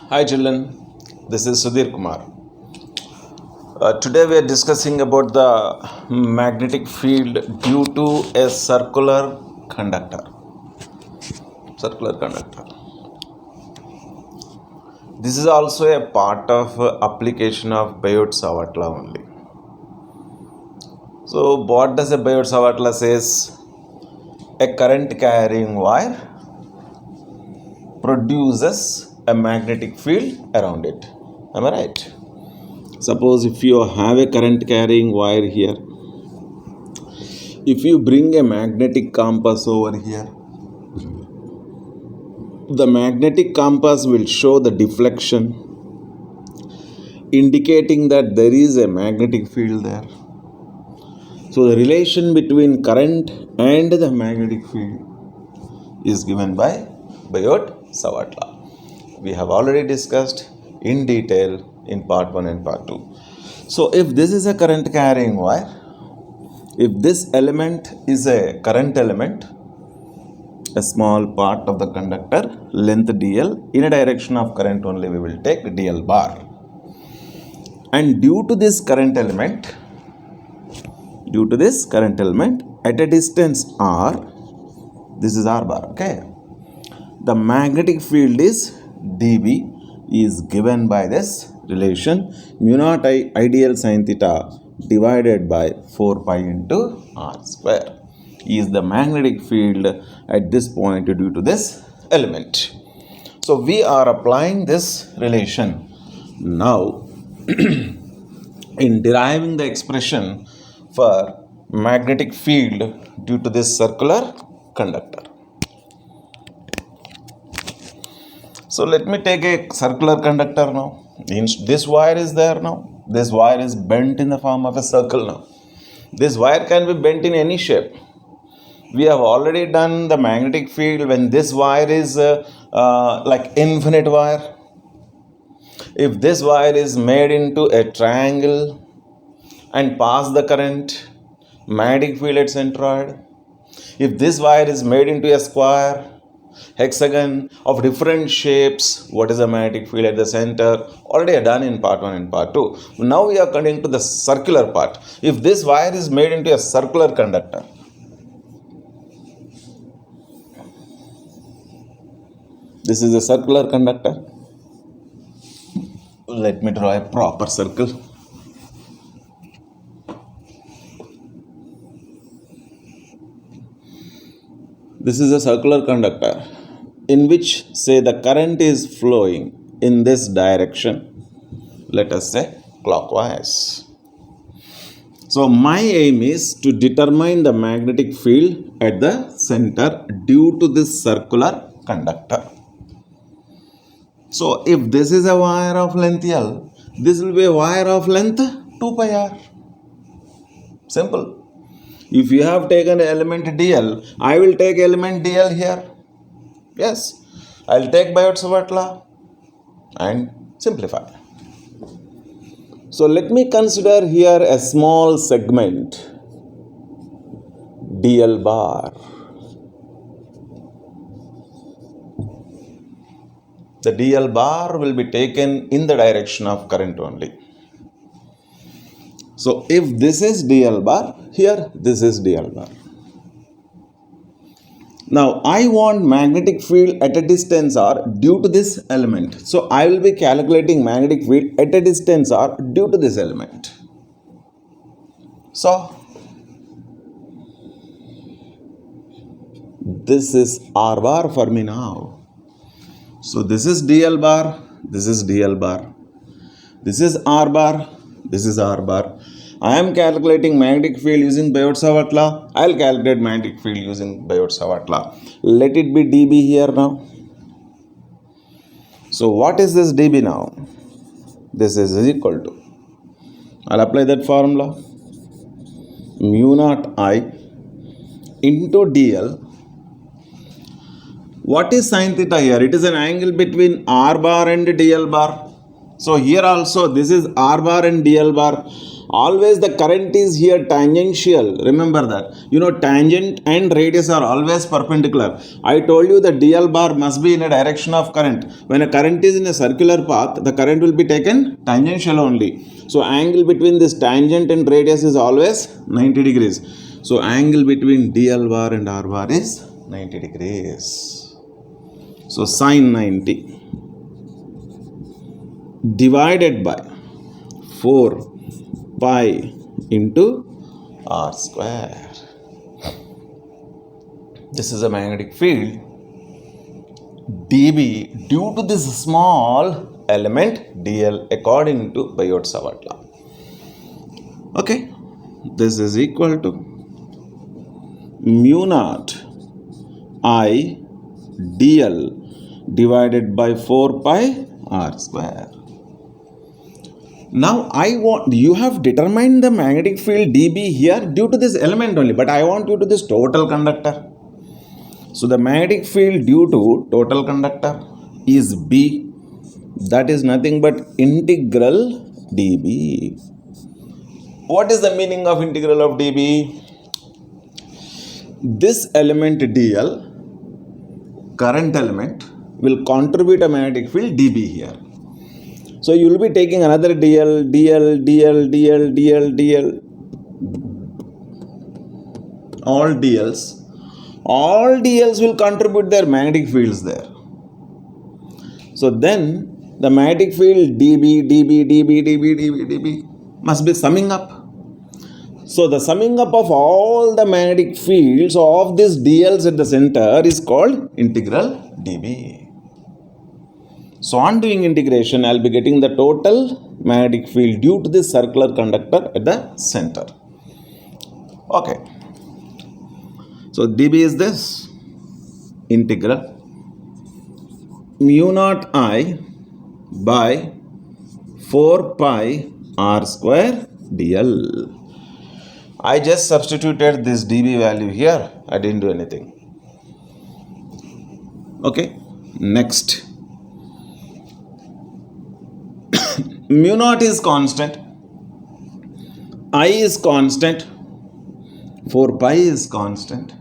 Hi children, this is Sudhir Kumar. Today we are discussing about the magnetic field due to a circular conductor. This is also a part of application of Biot-Savart law only. So what does a Biot-Savart law says? A current carrying wire produces a magnetic field around it. Am I right? Suppose if you have a current carrying wire here, if you bring a magnetic compass over here, the magnetic compass will show the deflection, indicating that there is a magnetic field there. So the relation between current and the magnetic field is given by Biot-Savart law. We have already discussed in detail in part 1 and part 2. So if this is a current carrying wire, if this element is a current element, a small part of the conductor, length dl, in a direction of current only we will take dl bar. And due to this current element, at a distance r, this is r bar, okay? The magnetic field is dB is given by this relation mu naught I ideal sin theta divided by 4 pi into r square is the magnetic field at this point due to this element. So we are applying this relation now in deriving the expression for magnetic field due to this circular conductor. So let me take a circular conductor now. This wire is there now. This wire is bent in the form of a circle now. This wire can be bent in any shape. We have already done the magnetic field when this wire is like infinite wire. If this wire is made into a triangle and pass the current, magnetic field at centroid. If this wire is made into a square, hexagon of different shapes, what is the magnetic field at the center? Already done in part 1 and part 2. Now we are coming to the circular part. If this wire is made into a circular conductor, this is a circular conductor. Let me draw a proper circle. This is a circular conductor in which, say, the current is flowing in this direction. Let us say clockwise. So my aim is to determine the magnetic field at the center due to this circular conductor. So if this is a wire of length L, this will be a wire of length 2 pi r. Simple. If you have taken element dl, I will take element dl here. Yes, I will take Biot-Savart law and simplify. So let me consider here a small segment dl bar. The dl bar will be taken in the direction of current only. So if this is dl bar, here this is dl bar. Now I want magnetic field at a distance r due to this element. So I will be calculating magnetic field at a distance r due to this element. So this is r bar for me now. So this is dl bar, this is dl bar. This is r bar, this is r bar. I am calculating magnetic field using Biot-Savart law. I will calculate magnetic field using Biot-Savart law. Let it be dB here now. So what is this dB now? This is equal to, I'll apply that formula, mu naught I into dl. What is sin theta here? It is an angle between r bar and dl bar. So here also this is r bar and dl bar. Always the current is here tangential. Remember that. Tangent and radius are always perpendicular. I told you the dl bar must be in a direction of current. When a current is in a circular path, the current will be taken tangential only. So angle between this tangent and radius is always 90 degrees. So angle between dl bar and r bar is 90 degrees. So sine 90 divided by 4 pi into r square. This is a magnetic field dB due to this small element dl according to Biot-Savart law. Okay, this is equal to mu naught I dl divided by 4 pi r square. Now you have determined the magnetic field dB here due to this element only, but I want you to this total conductor. So the magnetic field due to total conductor is B, that is nothing but integral dB. What is the meaning of integral of dB? This element dl, current element, will contribute a magnetic field dB here. So you will be taking another dl, dl, dl, dl, dl, dl, all dls will contribute their magnetic fields there. So then the magnetic field dB must be summing up. So the summing up of all the magnetic fields of these dls at the center is called integral dB. So on doing integration, I will be getting the total magnetic field due to this circular conductor at the center. Okay. So dB is this integral mu naught I by 4 pi r square dl. I just substituted this dB value here. I didn't do anything. Okay. Next. Mu naught is constant, I is constant, 4 pi is constant.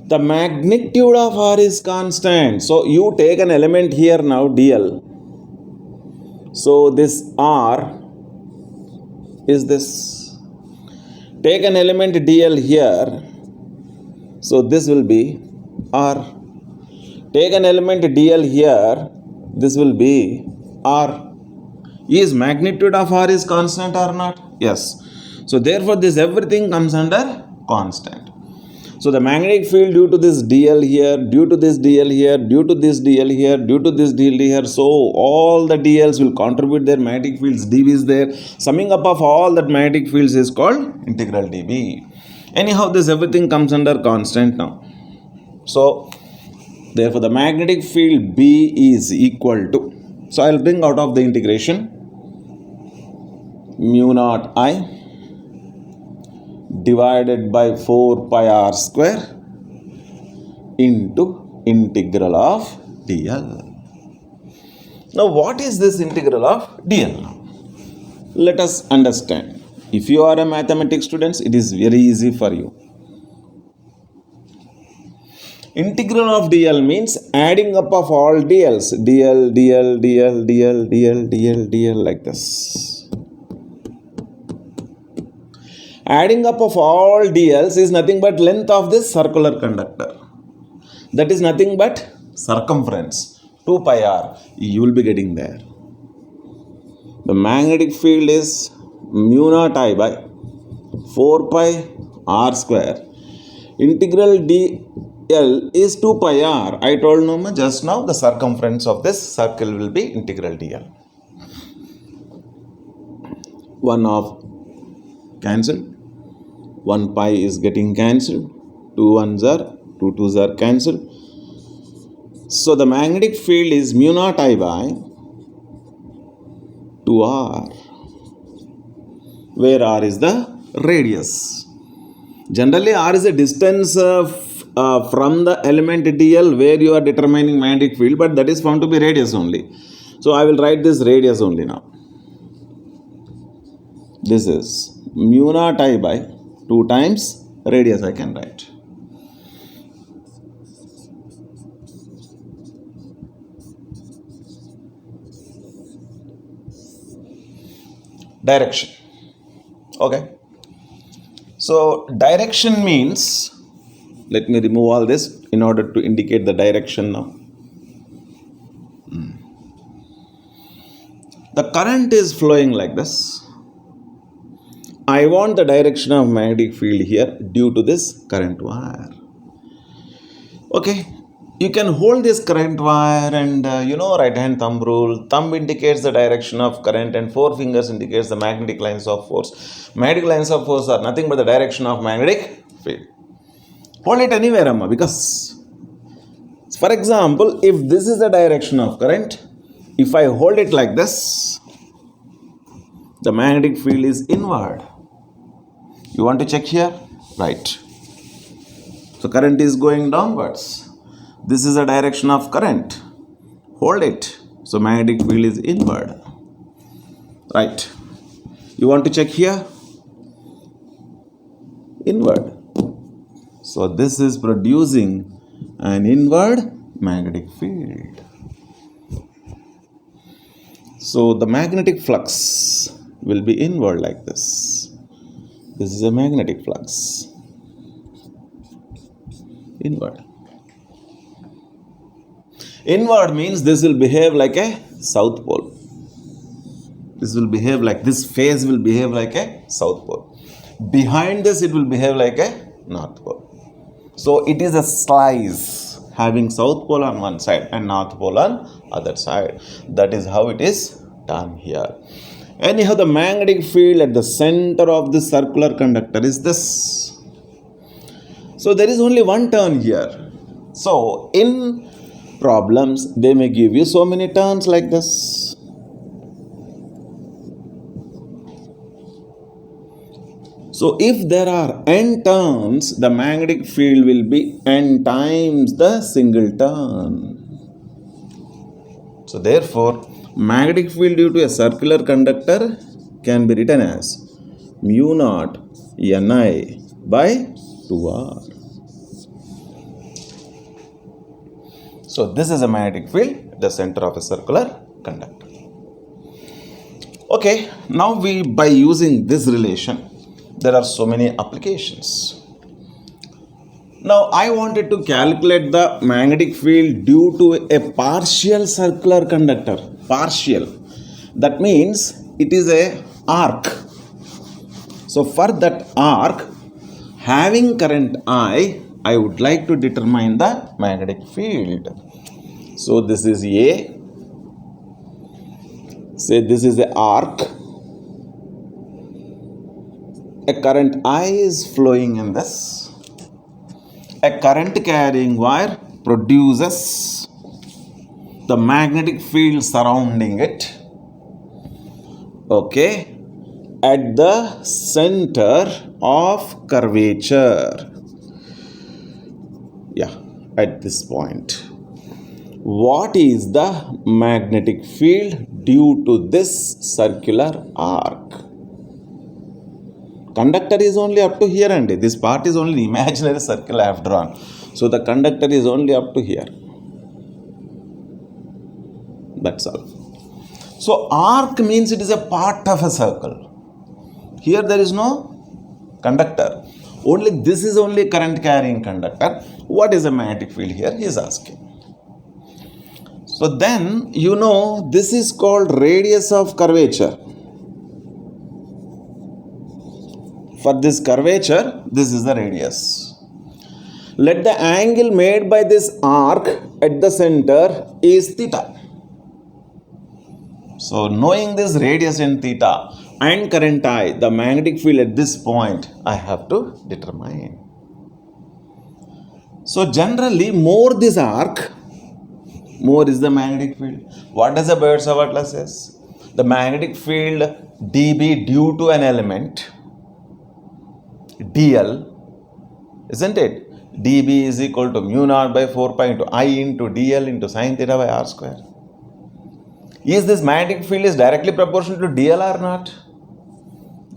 The magnitude of r is constant. So you take an element here now, dl. So this r is this. Take an element dl here. So this will be r. Take an element dl here. This will be r. Is magnitude of r is constant or not? Yes. So therefore this everything comes under constant. So the magnetic field due to this dl here, due to this dl here, due to this dl here, due to this dl here, so all the dls will contribute their magnetic fields, dB is there. Summing up of all that magnetic fields is called integral dB. Anyhow, this everything comes under constant now. So therefore the magnetic field B is equal to, so I will bring out of the integration mu naught I divided by 4 pi r square into integral of dl. Now what is this integral of dl now? Let us understand. If you are a mathematics student, it is very easy for you. Integral of dl means adding up of all dls, dl, dl, dl, dl, dl, dl, dl, like this. Adding up of all dls is nothing but length of this circular conductor. That is nothing but circumference, 2 pi r. You will be getting there. The magnetic field is mu naught I by 4 pi r square. Integral dl is 2 pi r. I told you just now the circumference of this circle will be integral dl. 1 of cancelled. 1 pi is getting cancelled. 2 ones are, 2 twos are cancelled. So the magnetic field is mu naught I by 2r, where r is the radius. Generally, r is a distance from the element dl where you are determining magnetic field, but that is found to be radius only. So I will write this radius only now. This is mu naught I by 2 times radius I can write. Direction. Okay. So direction means, let me remove all this in order to indicate the direction now. The current is flowing like this. I want the direction of magnetic field here due to this current wire. Okay, you can hold this current wire and right hand thumb rule. Thumb indicates the direction of current and 4 fingers indicates the magnetic lines of force. Magnetic lines of force are nothing but the direction of magnetic field. Hold it anywhere, Amma, because for example, if this is the direction of current, if I hold it like this, the magnetic field is inward. You want to check here? Right. So current is going downwards. This is the direction of current. Hold it. So magnetic field is inward. Right. You want to check here? Inward. So this is producing an inward magnetic field. So the magnetic flux will be inward like this. This is a magnetic flux. Inward. Inward means this will behave like a south pole. This will behave like, this phase will behave like a south pole. Behind this it will behave like a north pole. So it is a slice having south pole on one side and north pole on other side. That is how it is done here. Anyhow, the magnetic field at the center of this circular conductor is this. So there is only one turn here. So in problems, they may give you so many turns like this. So if there are n turns, the magnetic field will be n times the single turn. So therefore, magnetic field due to a circular conductor can be written as mu naught Ni by 2R. So this is a magnetic field at the center of a circular conductor. Okay, now by using this relation, there are so many applications. Now I wanted to calculate the magnetic field due to a partial circular conductor. Partial. That means it is a arc. So for that arc, having current I would like to determine the magnetic field. So this is A. Say this is the arc. A current I is flowing in this. A current carrying wire produces the magnetic field surrounding it. Okay. At the center of curvature. Yeah, at this point. What is the magnetic field due to this circular arc? Conductor is only up to here and this part is only imaginary circle I have drawn. So the conductor is only up to here. That's all. So arc means it is a part of a circle. Here there is no conductor. Only this is only current carrying conductor. What is the magnetic field here? He is asking. So then this is called radius of curvature. For this curvature, this is the radius. Let the angle made by this arc at the center is theta. So knowing this radius and theta and current I, the magnetic field at this point, I have to determine. So generally, more this arc, more is the magnetic field. What does the Biot-Savart law says? The magnetic field dB due to an element dl, isn't it? dB is equal to mu naught by 4 pi into I into dl into sin theta by r square. Is this magnetic field is directly proportional to dl or not?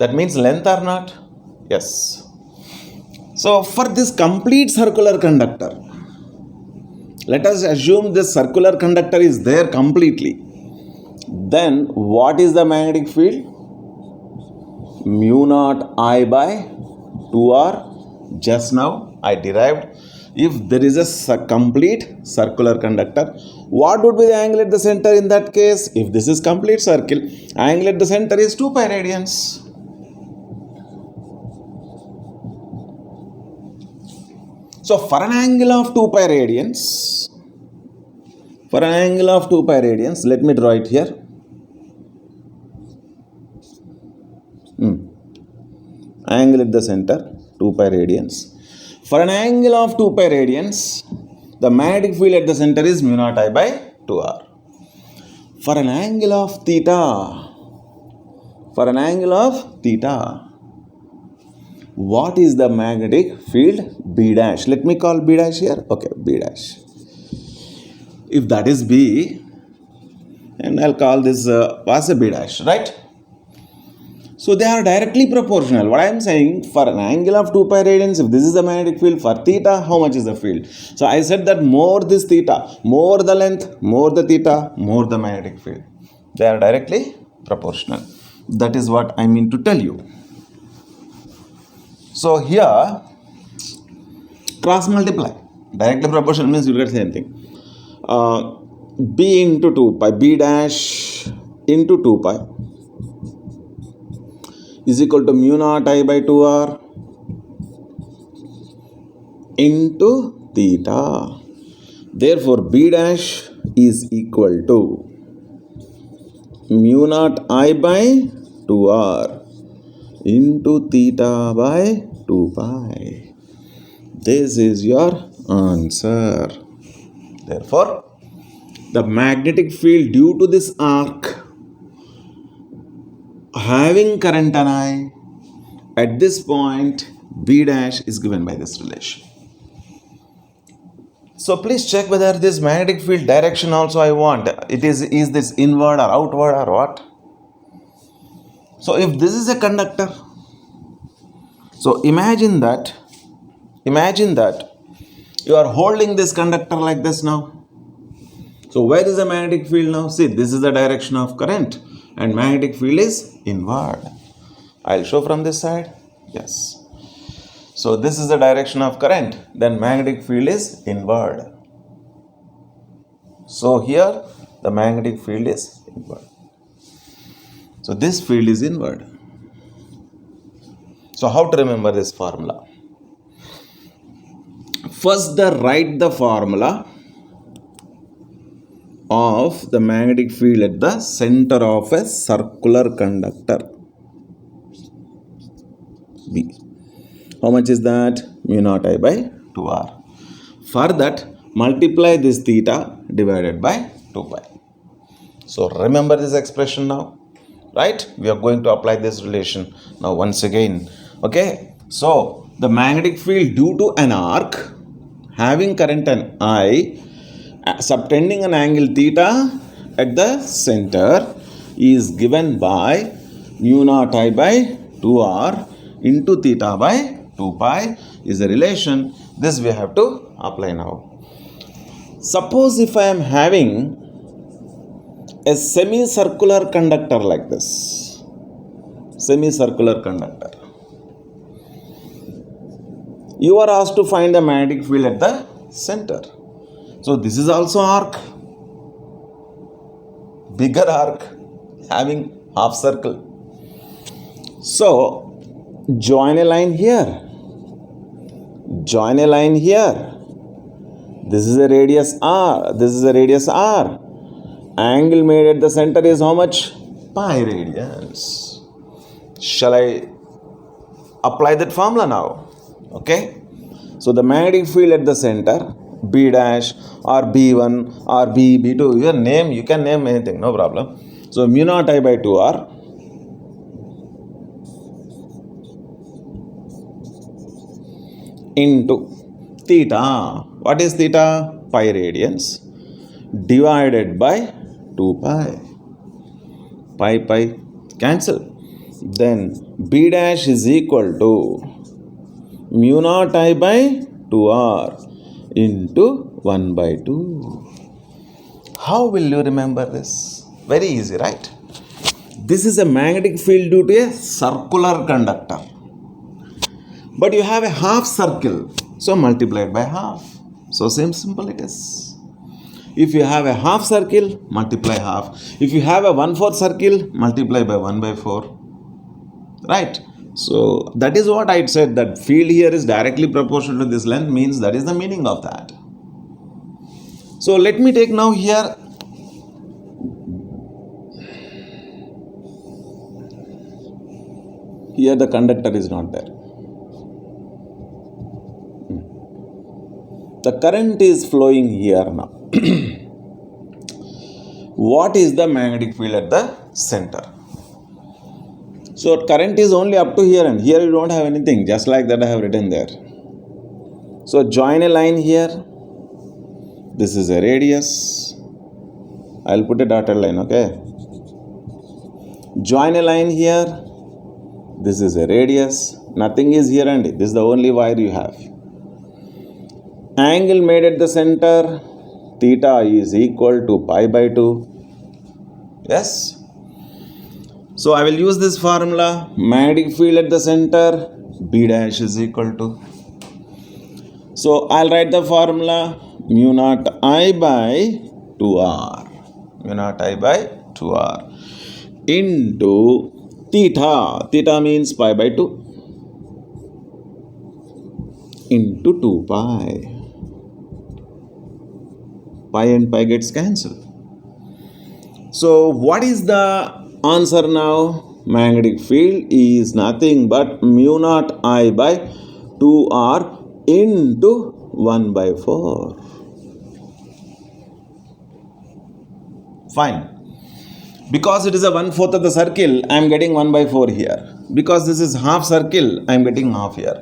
That means length or not? Yes. So for this complete circular conductor, let us assume this circular conductor is there completely. Then what is the magnetic field? Mu naught I by 2r. Just now I derived. If there is a complete circular conductor, what would be the angle at the center in that case? If this is complete circle, angle at the center is 2 pi radians. So for an angle of 2 pi radians, let me draw it here. Angle at the center 2 pi radians. For an angle of 2 pi radians, the magnetic field at the center is mu naught I by 2r. For an angle of theta, what is the magnetic field? B dash. Let me call B dash here. Okay, B dash. If that is B, and I'll call this was a B dash, right? So they are directly proportional. What I am saying, for an angle of 2 pi radians, if this is the magnetic field, for theta, how much is the field? So I said that more this theta, more the length, more the theta, more the magnetic field. They are directly proportional. That is what I mean to tell you. So here, cross multiply. Directly proportional means you get the same thing. B into 2 pi, B dash into 2 pi is equal to mu naught I by 2r into theta. Therefore, B dash is equal to mu naught I by 2r into theta by 2 pi. This is your answer. Therefore, the magnetic field due to this arc having current an I at this point, B dash is given by this relation. So please check whether this magnetic field direction also I want. Is this inward or outward or what? So if this is a conductor, so imagine that you are holding this conductor like this now. So where is the magnetic field now? See, this is the direction of current and magnetic field is inward. I'll show from this side. Yes. So this is the direction of current, then magnetic field is inward. So here the magnetic field is inward. So this field is inward. So how to remember this formula? First, write the formula of the magnetic field at the center of a circular conductor. B. How much is that? Mu naught I by 2r. For that, multiply this theta divided by 2 pi. So remember this expression now, right? We are going to apply this relation now once again. Okay. So the magnetic field due to an arc having current an I subtending an angle theta at the center is given by mu naught I by 2r into theta by 2 pi is a relation. This we have to apply now. Suppose if I am having a semicircular conductor like this, semicircular conductor, you are asked to find the magnetic field at the center. So this is also arc, bigger arc having half circle. So join a line here, join a line here. This is a radius r, this is a radius r. Angle made at the center is how much? Pi radians. Shall I apply that formula now? Okay. So the magnetic field at the center, B dash or B1 or B2, you can name anything, no problem. So mu naught I by 2r into theta. What is theta? Pi radians divided by 2 pi. Pi cancel. then B dash is equal to mu naught I by 2R into 1 by 2. How will you remember this? Very easy, right? This is a magnetic field due to a circular conductor. But you have a half circle, so multiplied by half. So simple it is. If you have a half circle, multiply half. If you have a 1/4 circle, multiply by 1 by 4. Right? So that is what I said, that field here is directly proportional to this length, means that is the meaning of that. So let me take now here the conductor is not there. The current is flowing here now. What is the magnetic field at the center? So current is only up to here, and here you don't have anything, just like that I have written there. So join a line here. This is a radius. I'll put a dotted line, okay? Join a line here. This is a radius. Nothing is here, and this is the only wire you have. Angle made at the center, theta is equal to pi by 2. Yes? So I will use this formula. Magnetic field at the center, B dash is equal to. So I'll write the formula mu naught I by 2R. Mu naught I by 2R into theta. Theta means pi by 2 into 2 pi. Pi and pi gets cancelled. So what is the answer now? Magnetic field is nothing but mu naught I by 2R into 1 by 4. Fine. Because it is a 1/4 of the circle, I am getting 1 by 4 here. Because this is half circle, I am getting half here.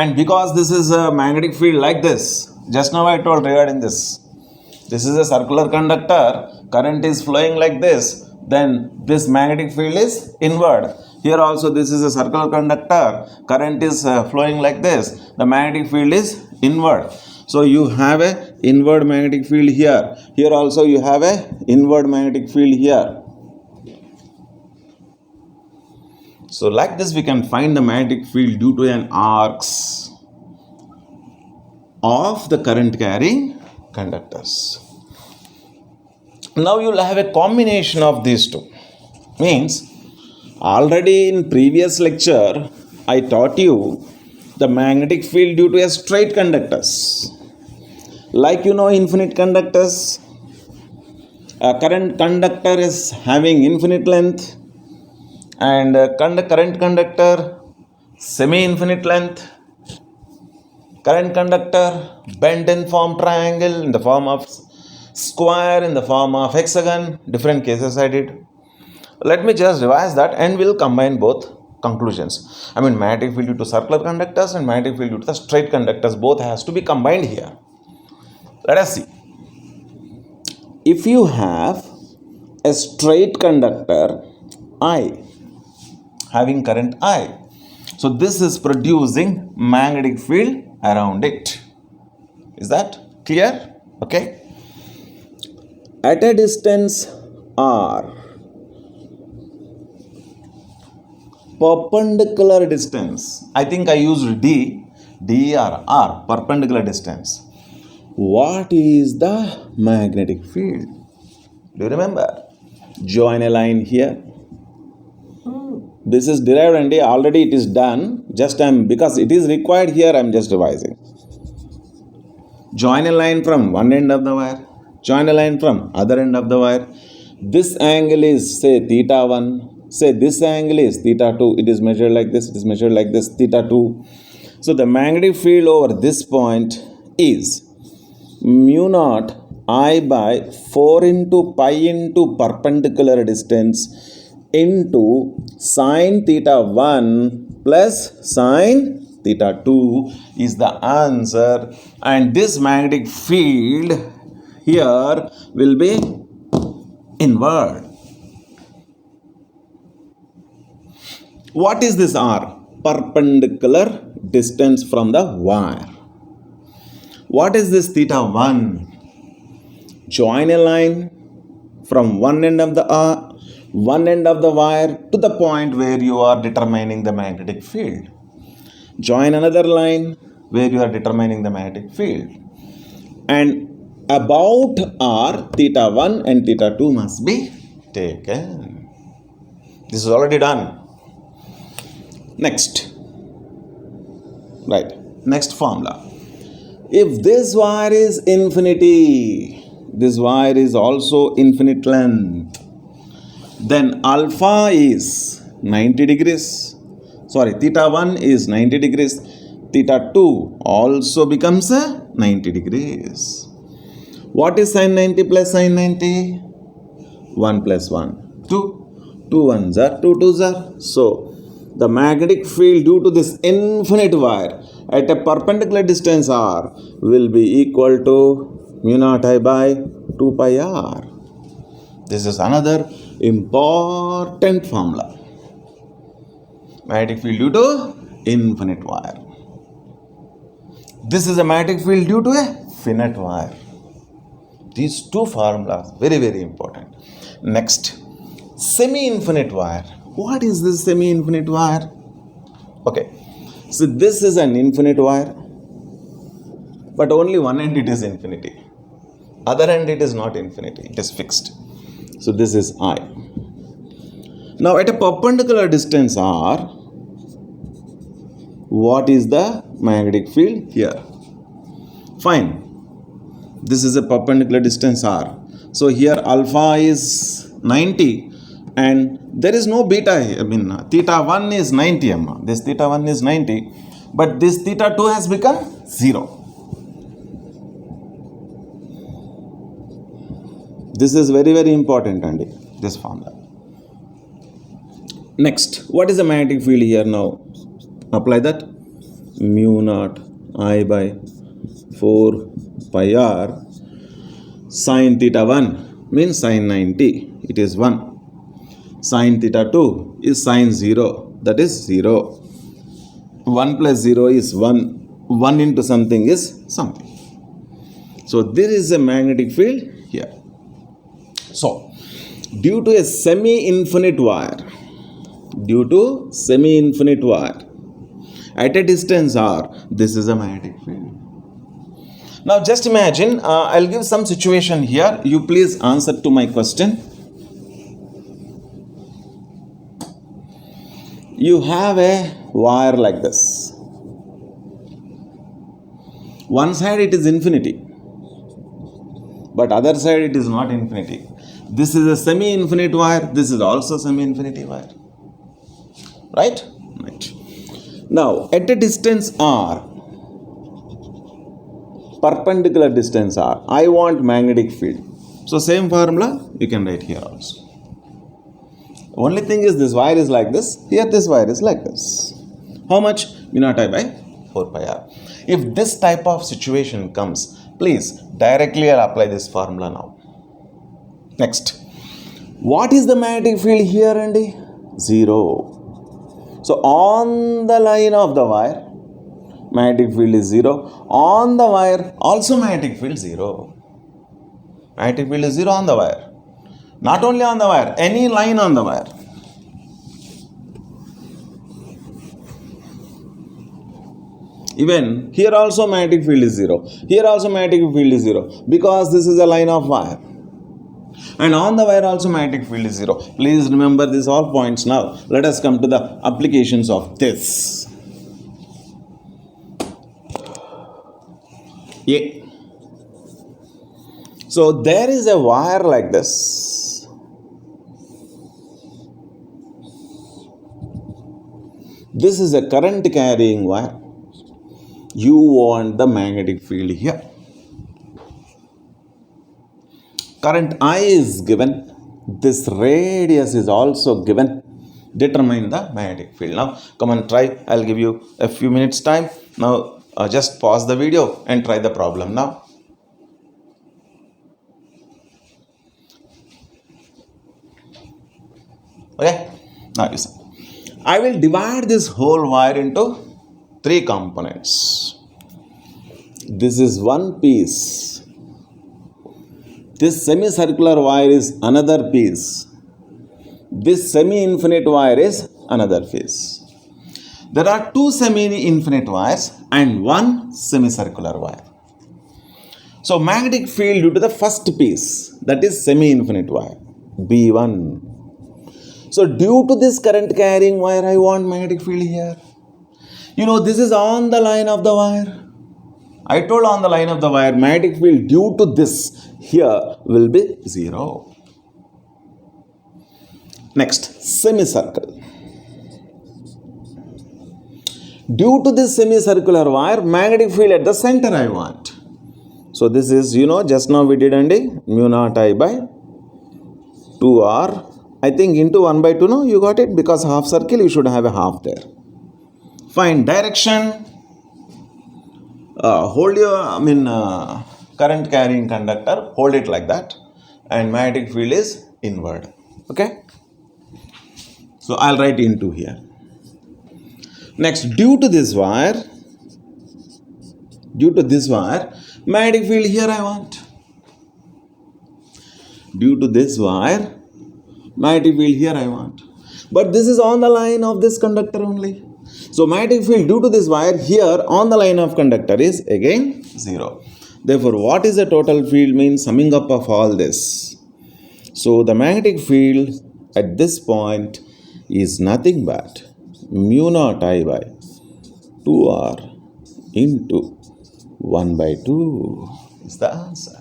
And because this is a magnetic field like this, just now I told regarding this. This is a circular conductor, current is flowing like this, then this magnetic field is inward. Here also this is a circular conductor, current is flowing like this, the magnetic field is inward. So you have a inward magnetic field here. Here also you have a inward magnetic field here. So like this we can find the magnetic field due to an arcs of the current carrying conductors. Now you will have a combination of these two. Means already in previous lecture I taught you the magnetic field due to a straight conductors. Like you know infinite conductors, a current conductor is having infinite length, and current conductor semi-infinite length. Current conductor bent in form triangle, in the form of square, in the form of hexagon. Different cases I did. Let me just revise that and we'll combine both conclusions. I mean magnetic field due to circular conductors and magnetic field due to the straight conductors, both has to be combined here. Let us see. If you have a straight conductor I having current I, so this is producing magnetic field around it. Is that clear? Okay. At a distance R, perpendicular distance, I think I used D or R, perpendicular distance. What is the magnetic field? Do you remember? Join a line here. This is derived and already it is done. Just because it is required here, I am just revising. Join a line from one end of the wire. Join a line from other end of the wire. This angle is say theta 1. Say this angle is theta 2. It is measured like this. It is measured like this, theta 2. So the magnetic field over this point is mu naught I by 4 into pi into perpendicular distance into sine theta 1 plus sine theta 2 is the answer. And this magnetic field here will be inward. What is this R? Perpendicular distance from the wire. What is this theta 1? Join a line from one end of the wire to the point where you are determining the magnetic field. Join another line where you are determining the magnetic field. And about R, theta 1 and theta 2 must be taken. This is already done. Next. Right. Next formula. If this wire is infinity, this wire is also infinite length, then alpha is 90 degrees. Sorry, theta 1 is 90 degrees. Theta 2 also becomes 90 degrees. What is sin 90 plus sin 90? 1 plus 1. 2. 2 ones are 2 twos are. So, the magnetic field due to this infinite wire at a perpendicular distance r will be equal to mu naught I by 2 pi r. This is another important formula. Magnetic field due to infinite wire. This is a magnetic field due to a finite wire. These two formulas, very, very important. Next, semi-infinite wire. What is this semi-infinite wire? Okay, so this is an infinite wire, but only one end it is infinity. Other end it is not infinity, it is fixed. So this is I. Now at a perpendicular distance r, what is the magnetic field here? Fine. This is a perpendicular distance r. So here alpha is 90 and there is no beta. Theta 1 is 90. This theta 1 is 90, but this theta 2 has become 0. This is very, very important, Andy, this formula. Next, what is the magnetic field here now? Apply that. Mu naught I by 4 pi r sin theta 1 means sin 90, it is 1. Sin theta 2 is sin 0, that is 0. 1 plus 0 is 1. 1 into something is something. So there is a magnetic field here. So due to a semi-infinite wire, at a distance r, this is a magnetic field. Now just imagine, I'll give some situation here. You please answer to my question. You have a wire like this. One side it is infinity, but other side it is not infinity. This is a semi-infinite wire. This is also semi-infinity wire. Right? Right. Now at a distance r, perpendicular distance r, I want magnetic field. So same formula you can write here also. Only thing is this wire is like this. Here this wire is like this. How much? Mu naught I by 4 pi r. If this type of situation comes, please directly I'll apply this formula now. Next, what is the magnetic field here, Andy? 0. So on the line of the wire, magnetic field is 0. On the wire, also magnetic field 0. Magnetic field is 0 on the wire. Not only on the wire, any line on the wire. Even here also magnetic field is 0. Here also magnetic field is 0. Because this is a line of wire. And on the wire also magnetic field is 0. Please remember these all points now. Let us come to the applications of this. Yeah. So there is a wire like this. This is a current carrying wire. You want the magnetic field here. Current I is given. This radius is also given. Determine the magnetic field. Now come and try. I'll give you a few minutes time. Now just pause the video and try the problem now. Okay. Now listen. I will divide this whole wire into three components. This is one piece. This semicircular wire is another piece. This semi-infinite wire is another piece. There are two semi-infinite wires and one semicircular wire. So magnetic field due to the first piece, that is semi-infinite wire, B1. So due to this current carrying wire, I want magnetic field here. You know, this is on the line of the wire. I told on the line of the wire, magnetic field due to this here will be 0. Next, semicircle. Due to this semicircular wire, magnetic field at the center I want. So this is, just now we did mu naught I by 2r. I think into 1 by 2, no? You got it? Because half circle, you should have a half there. Find direction. Hold your, current carrying conductor, hold it like that. And magnetic field is inward. Okay? So I'll write into here. Next, due to this wire, magnetic field here I want. Due to this wire, magnetic field here I want. But this is on the line of this conductor only. So magnetic field due to this wire here on the line of conductor is again 0. Therefore, what is the total field means summing up of all this. So the magnetic field at this point is nothing but mu naught I by 2r into 1 by 2 is the answer.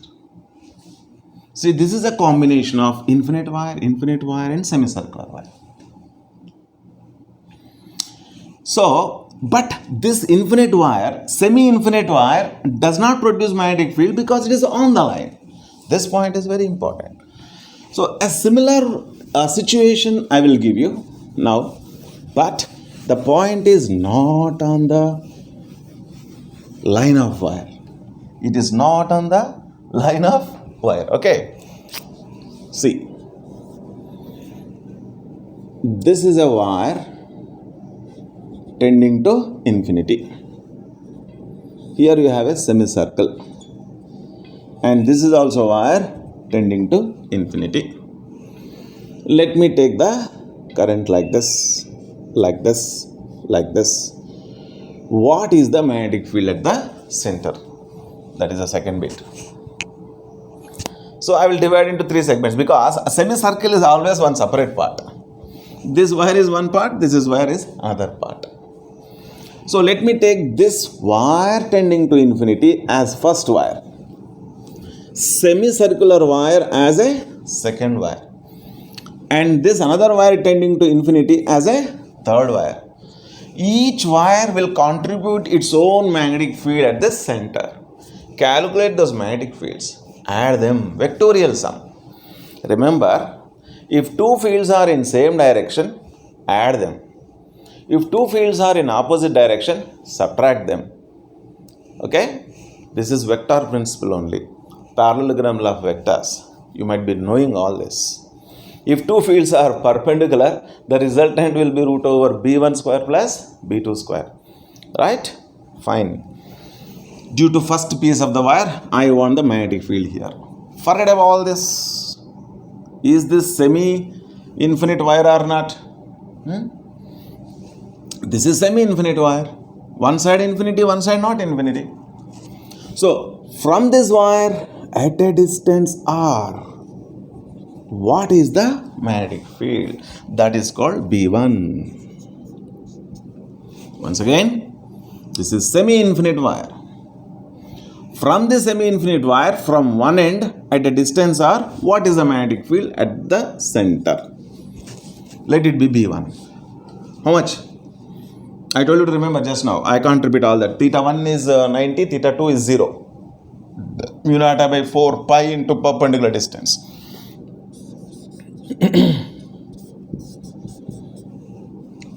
See, this is a combination of infinite wire and semicircular wire. So, but this infinite wire, semi-infinite wire does not produce magnetic field because it is on the line. This point is very important. So, a similar situation I will give you now, but the point is not on the line of wire. It is not on the line of wire. Okay. See, this is a wire tending to infinity. Here you have a semicircle. And this is also wire tending to infinity. Let me take the current like this, like this, like this. What is the magnetic field at the center? That is the second bit. So I will divide into three segments because a semicircle is always one separate part. This wire is one part, this wire is another part. So let me take this wire tending to infinity as first wire. Semicircular wire as a second wire. And this another wire tending to infinity as a third wire. Each wire will contribute its own magnetic field at the center. Calculate those magnetic fields. Add them. Vectorial sum. Remember, if two fields are in same direction, add them. If two fields are in opposite direction, subtract them. Okay? This is vector principle only. Parallelogram law of vectors. You might be knowing all this. If two fields are perpendicular, the resultant will be root over b1 square plus b2 square. Right? Fine. Due to first piece of the wire, I want the magnetic field here. Forget about all this. Is this semi-infinite wire or not? This is semi-infinite wire. One side infinity, one side not infinity. So, from this wire at a distance r, what is the magnetic field? That is called B1. Once again, this is semi-infinite wire. From the semi-infinite wire, from one end at a distance r, what is the magnetic field at the center? Let it be B1. How much? I told you to remember just now. I can't repeat all that. Theta 1 is 90, theta 2 is 0. Mu naught by 4 pi into perpendicular distance.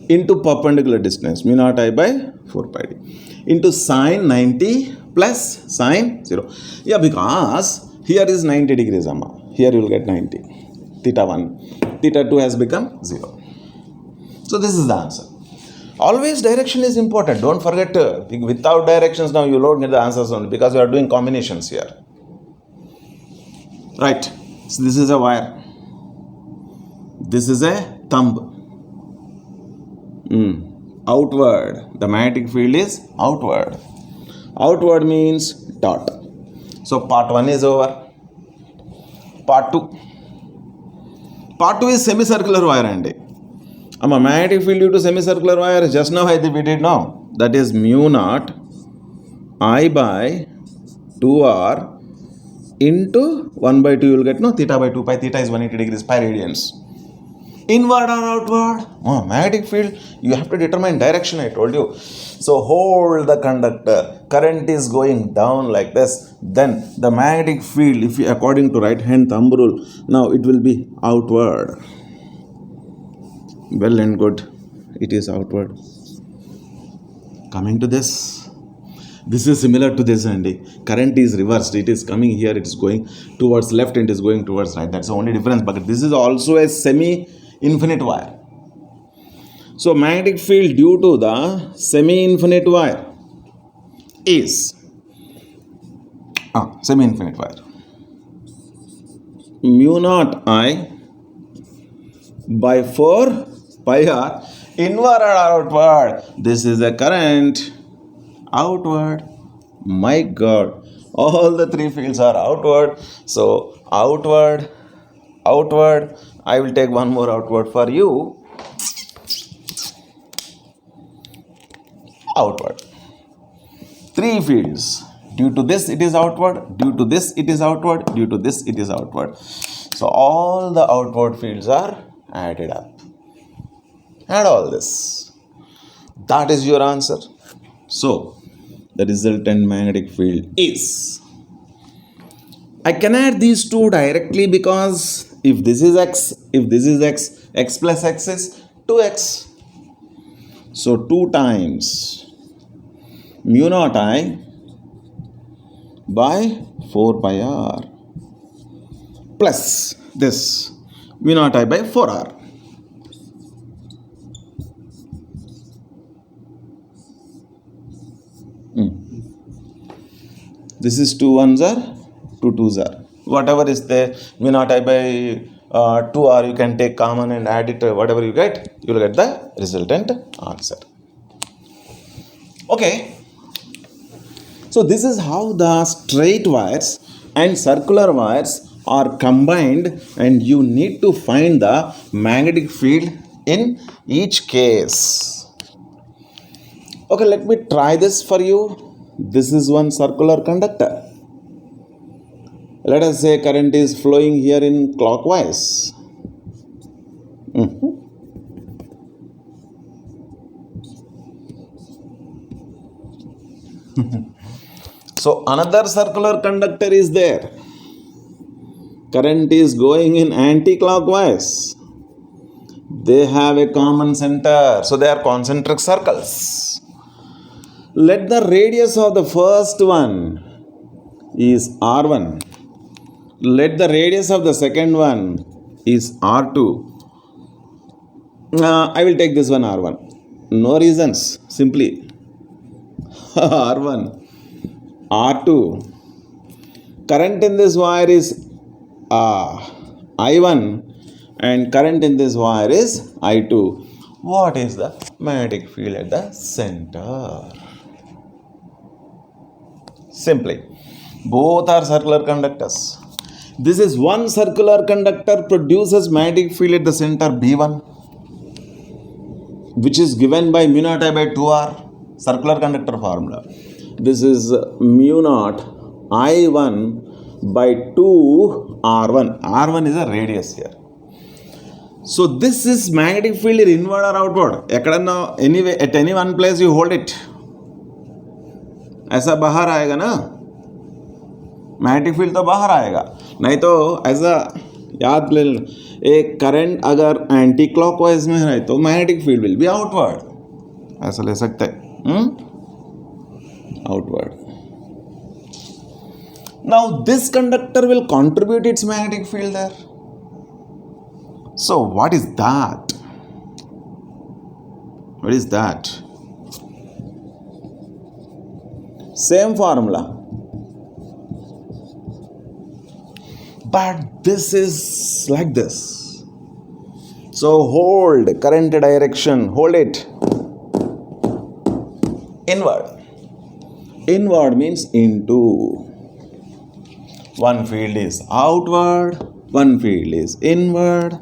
Into perpendicular distance, mu naught I by 4 pi d. Into sine 90 plus sine 0. Yeah, because here is 90 degrees, Amma. Here you will get 90. Theta 1. Theta 2 has become 0. So this is the answer. Always direction is important. Don't forget, without directions now you don't get the answers only because you are doing combinations here. Right. So this is a wire. This is a thumb. Outward. The magnetic field is outward. Outward means dot. So part 1 is over. Part 2. Part 2 is semicircular wire and a magnetic field due to semicircular wire. Just now we did now. That is mu naught I by 2r into 1 by 2 you will get no theta by 2 pi. Theta is 180 degrees pi radians. Inward or outward? Magnetic field, you have to determine direction, I told you. So hold the conductor. Current is going down like this. Then the magnetic field, if you, according to right hand thumb rule, now it will be outward. Well and good. It is outward. Coming to this. This is similar to this, Andy. Current is reversed. It is coming here. It is going towards left and it is going towards right. That's the only difference. But this is also a semi-infinite wire. So magnetic field due to the semi-infinite wire is semi-infinite wire. Mu naught I by 4 pi r, inward or outward. This is a current. Outward. My God, all the three fields are outward. So outward, outward. I will take one more outward for you. Outward. Three fields. Due to this it is outward. Due to this it is outward. Due to this it is outward. So all the outward fields are added up. Add all this. That is your answer. So the resultant magnetic field is, I can add these two directly because if this is x, if this is x, x plus x is 2x. So 2 times mu naught I by 4 pi r plus this mu naught I by 4r. This is 2 1s are, 2 2s are. Whatever is there, mu naught I by 2r, you can take common and add it, whatever you get, you will get the resultant answer. Okay. So this is how the straight wires and circular wires are combined, and you need to find the magnetic field in each case. Okay, let me try this for you. This is one circular conductor. Let us say current is flowing here in clockwise. So another circular conductor is there. Current is going in anti-clockwise. They have a common center. So they are concentric circles. Let the radius of the first one is R1. Let the radius of the second one is R2. I will take this one R1. No reasons. Simply R1, R2. Current in this wire is I1 and current in this wire is I2. What is the magnetic field at the center? Simply, both are circular conductors. This is one circular conductor produces magnetic field at the center B1, which is given by mu naught I by 2r, circular conductor formula. This is mu naught I1 by 2 R1. R1 is a radius here. So this is magnetic field is inward or outward. Anyway, at any one place you hold it. ऐसा बाहर आएगा ना, magnetic field तो बाहर आएगा. नहीं तो ऐसा याद ले, एक करंट अगर एंटी क्लॉकवाइज में है तो magnetic field will be outward. ऐसा ले सकते हैं, outward. Now this conductor will contribute its magnetic field there. So what is that? What is that? Same formula. But this is like this. So hold current direction, hold it. Inward. Inward means into. One field is outward, one field is inward.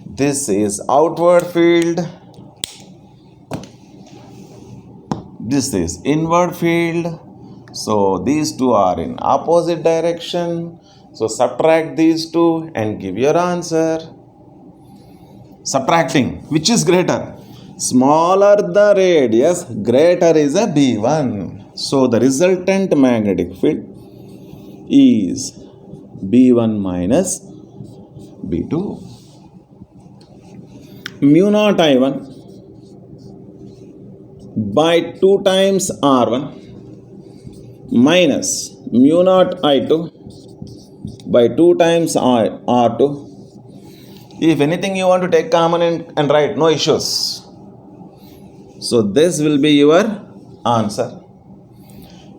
This is outward field. This is inward field. So these two are in opposite direction. So subtract these two and give your answer. Subtracting, which is greater? Smaller the radius, greater is a B1. So the resultant magnetic field is B1 minus B2. Mu naught I1 by 2 times R1 minus mu naught I2 by 2 times R2. If anything you want to take common and write, no issues. So this will be your answer.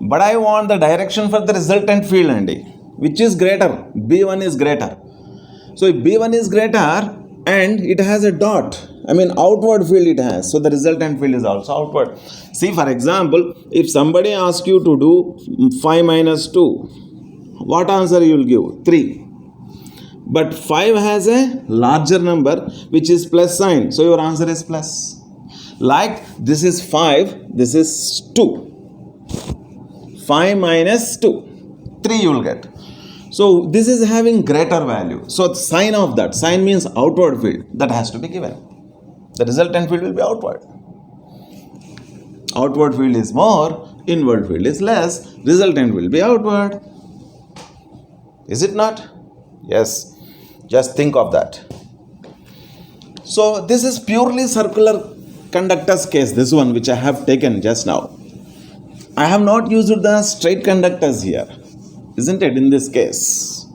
But I want the direction for the resultant field, Andy. Which is greater? B1 is greater. So if B1 is greater and it has a dot, outward field it has. So the resultant field is also outward. See, for example, if somebody asks you to do 5 minus 2, what answer you will give? 3. But 5 has a larger number which is plus sign. So your answer is plus. Like this is 5, this is 2. 5 minus 2. 3 you will get. So this is having greater value. So sign of that. Sign means outward field. That has to be given. The resultant field will be outward. Outward field is more, inward field is less. Resultant will be outward. Is it not? Yes. Just think of that. So this is purely circular conductor's case. This one which I have taken just now. I have not used the straight conductors here. Isn't it, in this case?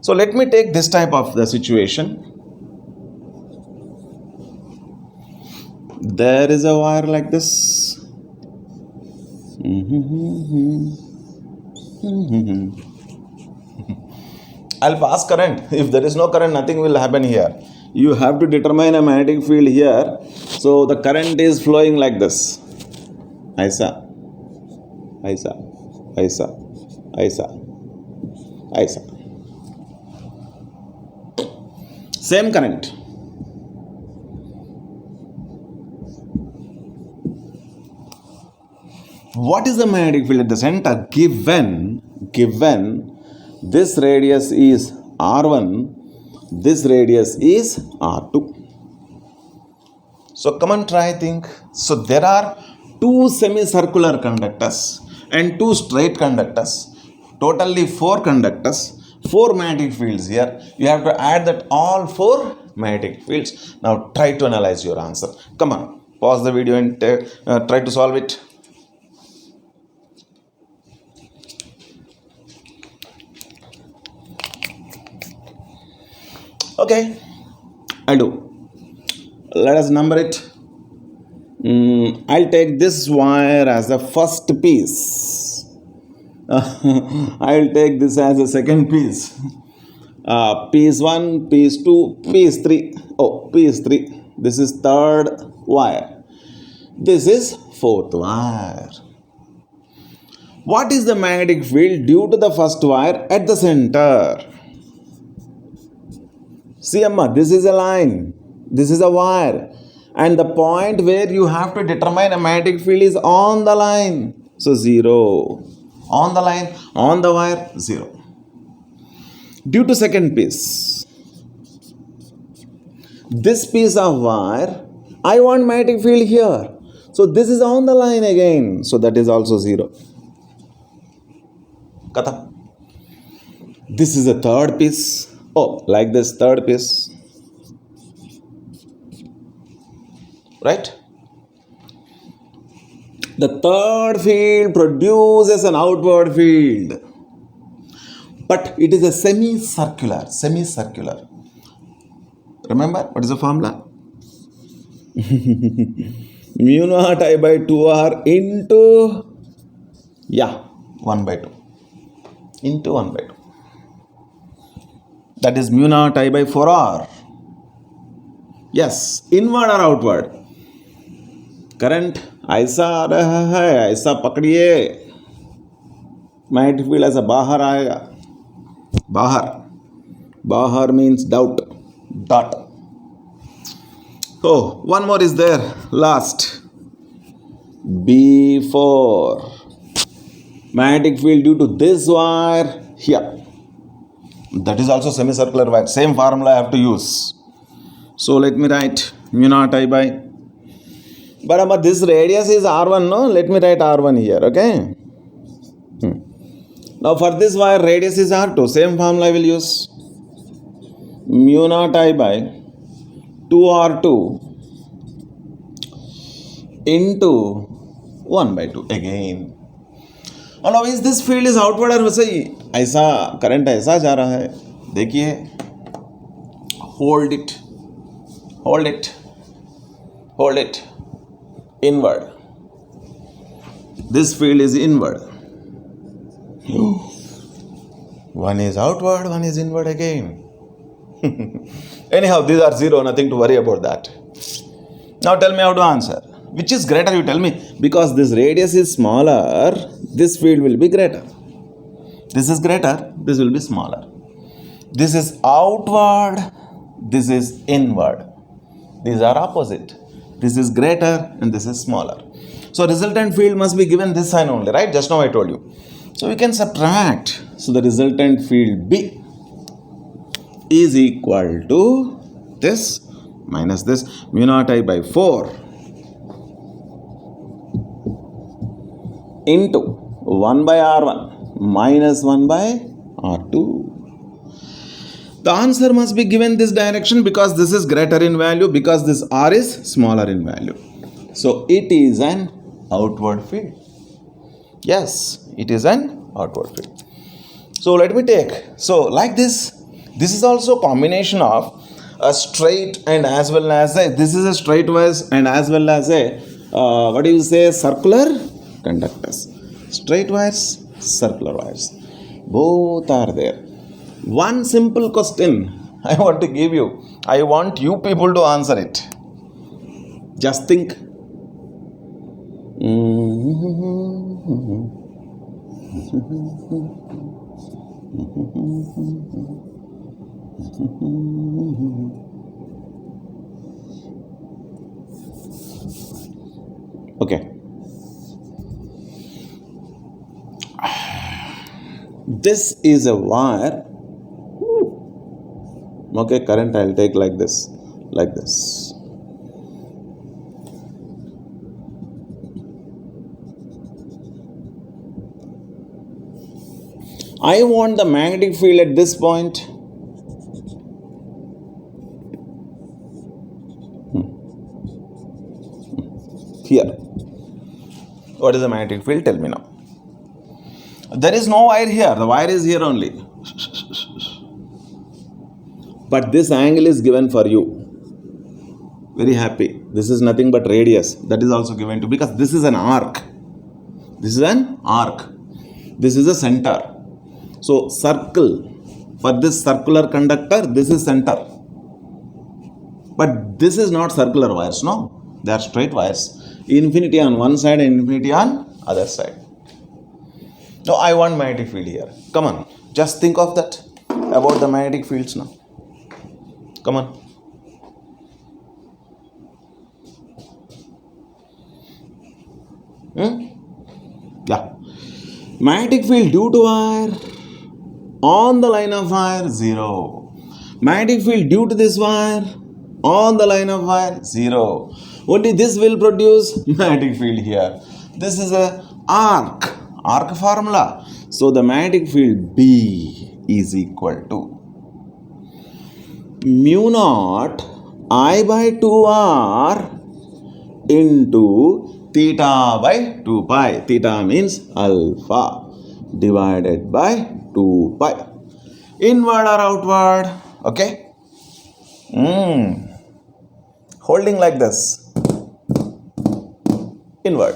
So let me take this type of the situation. There is a wire like this. I'll pass current. If there is no current, nothing will happen here. You have to determine a magnetic field here. So the current is flowing like this. Aisa. Same current. What is the magnetic field at the center? Given this radius is R1, this radius is R2. So come on, try think. So there are 2 semicircular conductors and 2 straight conductors. Totally 4 conductors, 4 magnetic fields here. You have to add that all 4 magnetic fields. Now try to analyze your answer. Come on, pause the video and try to solve it. Okay, I'll do. Let us number it. I'll take this wire as the first piece. I'll take this as a second piece. Piece 1, piece 2, piece 3. Oh, piece 3. This is third wire. This is fourth wire. What is the magnetic field due to the first wire at the center? See, Amma, this is a line. This is a wire. And the point where you have to determine a magnetic field is on the line. So 0. On the line, on the wire, 0. Due to second piece. This piece of wire, I want magnetic field here. So this is on the line again. So that is also 0. Kata. This is the third piece. Oh, like this third piece. Right? The third field produces an outward field. But it is a semicircular. Remember, what is the formula? Mu naught I by 2r into, 1 by 2 into 1 by 2. That is mu naught I by 4r. Yes, inward or outward? Current ऐसा आ रहा है, ऐसा पकड़िए, magnetic field ऐसा बाहर आएगा, बाहर means doubt, dot. Oh, one more is there, last. B4. Magnetic field due to this wire here. That is also semicircular wire. Same formula I have to use. So let me write mu naught I by. But this radius is R1, no? Let me write R1 here, okay? Now for this wire radius is R2. Same formula I will use. Mu naught I by 2R2 into 1 by 2 again. और now is this field is outward और वैसे ही ऐसा current ऐसा जा रहा है, देखिए, hold it, inward. This field is inward. One is outward, one is inward again. Anyhow, these are zero, nothing to worry about that. Now tell me how to answer. Which is greater, you tell me. Because this radius is smaller, this field will be greater. This is greater, this will be smaller. This is outward, this is inward. These are opposite. This is greater and this is smaller. So resultant field must be given this sign only, right? Just now I told you. So we can subtract. So the resultant field B is equal to this minus this mu naught I by 4 into 1 by R1 minus 1 by R2. The answer must be given this direction because this is greater in value, because this R is smaller in value. So it is an outward field. Yes, it is an outward field. So let me take, so like this is also combination of a straight and as well as a, this is a straight wires and as well as a, circular conductors. Straight wires, circular wires. Both are there. One simple question I want to give you. I want you people to answer it. Just think. Okay. This is a wire. Okay, current I'll take like this. I want the magnetic field at this point. Here. What is the magnetic field? Tell me now. There is no wire here. The wire is here only. But this angle is given for you. Very happy. This is nothing but radius. That is also given to, because this is an arc. This is a center. So circle. For this circular conductor, this is center. But this is not circular wires, no. They are straight wires. Infinity on one side and infinity on other side. Now I want magnetic field here. Come on. Just think of that. About the magnetic fields now. Come on. Yeah. Magnetic field due to wire on the line of wire, 0. Magnetic field due to this wire on the line of wire, 0. Only this will produce magnetic field here. This is a arc formula. So the magnetic field B is equal to mu naught I by 2R into theta by 2 pi. Theta means alpha divided by 2 pi. Inward or outward? Okay. Holding like this. inward.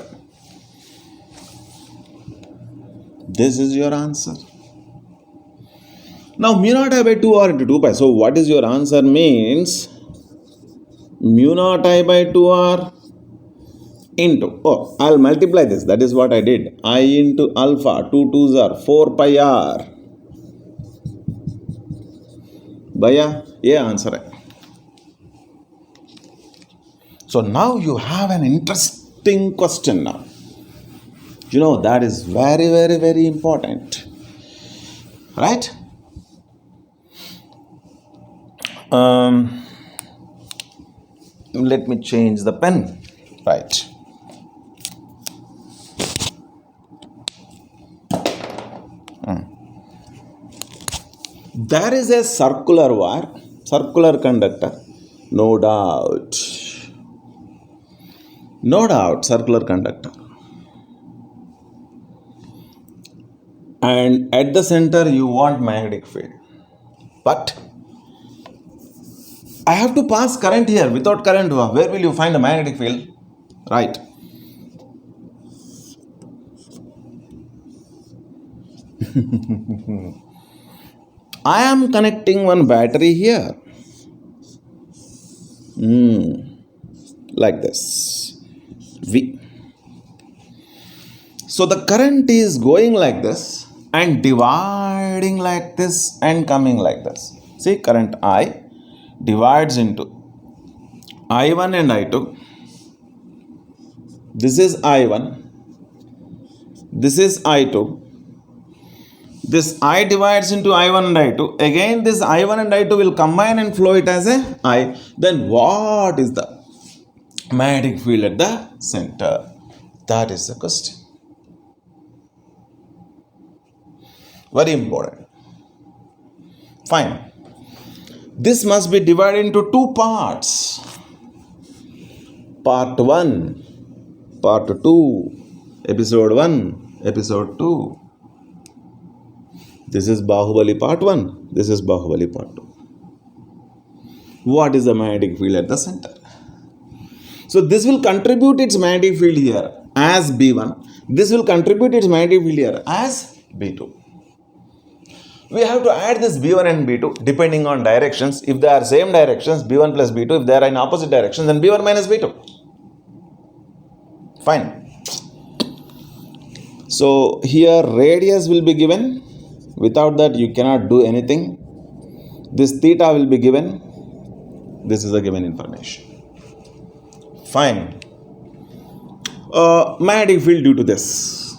This is your answer. Now mu naught I by 2r into 2 pi. So what is your answer means? Mu naught I by 2r into, I'll multiply this. That is what I did. I into alpha, 2 2s are 4 pi r. भैया ये answer है. So now you have an interesting question now. You know that is very, very, very important. Right? Let me change the pen. Right. There is a circular wire, circular conductor, no doubt, circular conductor. And at the center you want magnetic field. But I have to pass current here. Without current, where will you find a magnetic field? Right. I am connecting one battery here. Like this. V. So the current is going like this and dividing like this and coming like this. See, current I divides into I1 and I2. This is I1. This is I2. This I divides into I1 and I2. Again, this I1 and I2 will combine and flow it as a I. Then what is the magnetic field at the center? That is the question. Very important. Fine. This must be divided into two parts. Part 1, Part 2, Episode 1, Episode 2. This is Bahubali Part 1. This is Bahubali Part 2. What is the magnetic field at the center? So this will contribute its magnetic field here as B1. This will contribute its magnetic field here as B2. We have to add this B1 and B2 depending on directions. If they are same directions, B1 plus B2. If they are in opposite directions, then B1 minus B2. Fine. So here radius will be given. Without that you cannot do anything. This theta will be given. This is a given information. Fine. Magnetic field due to this.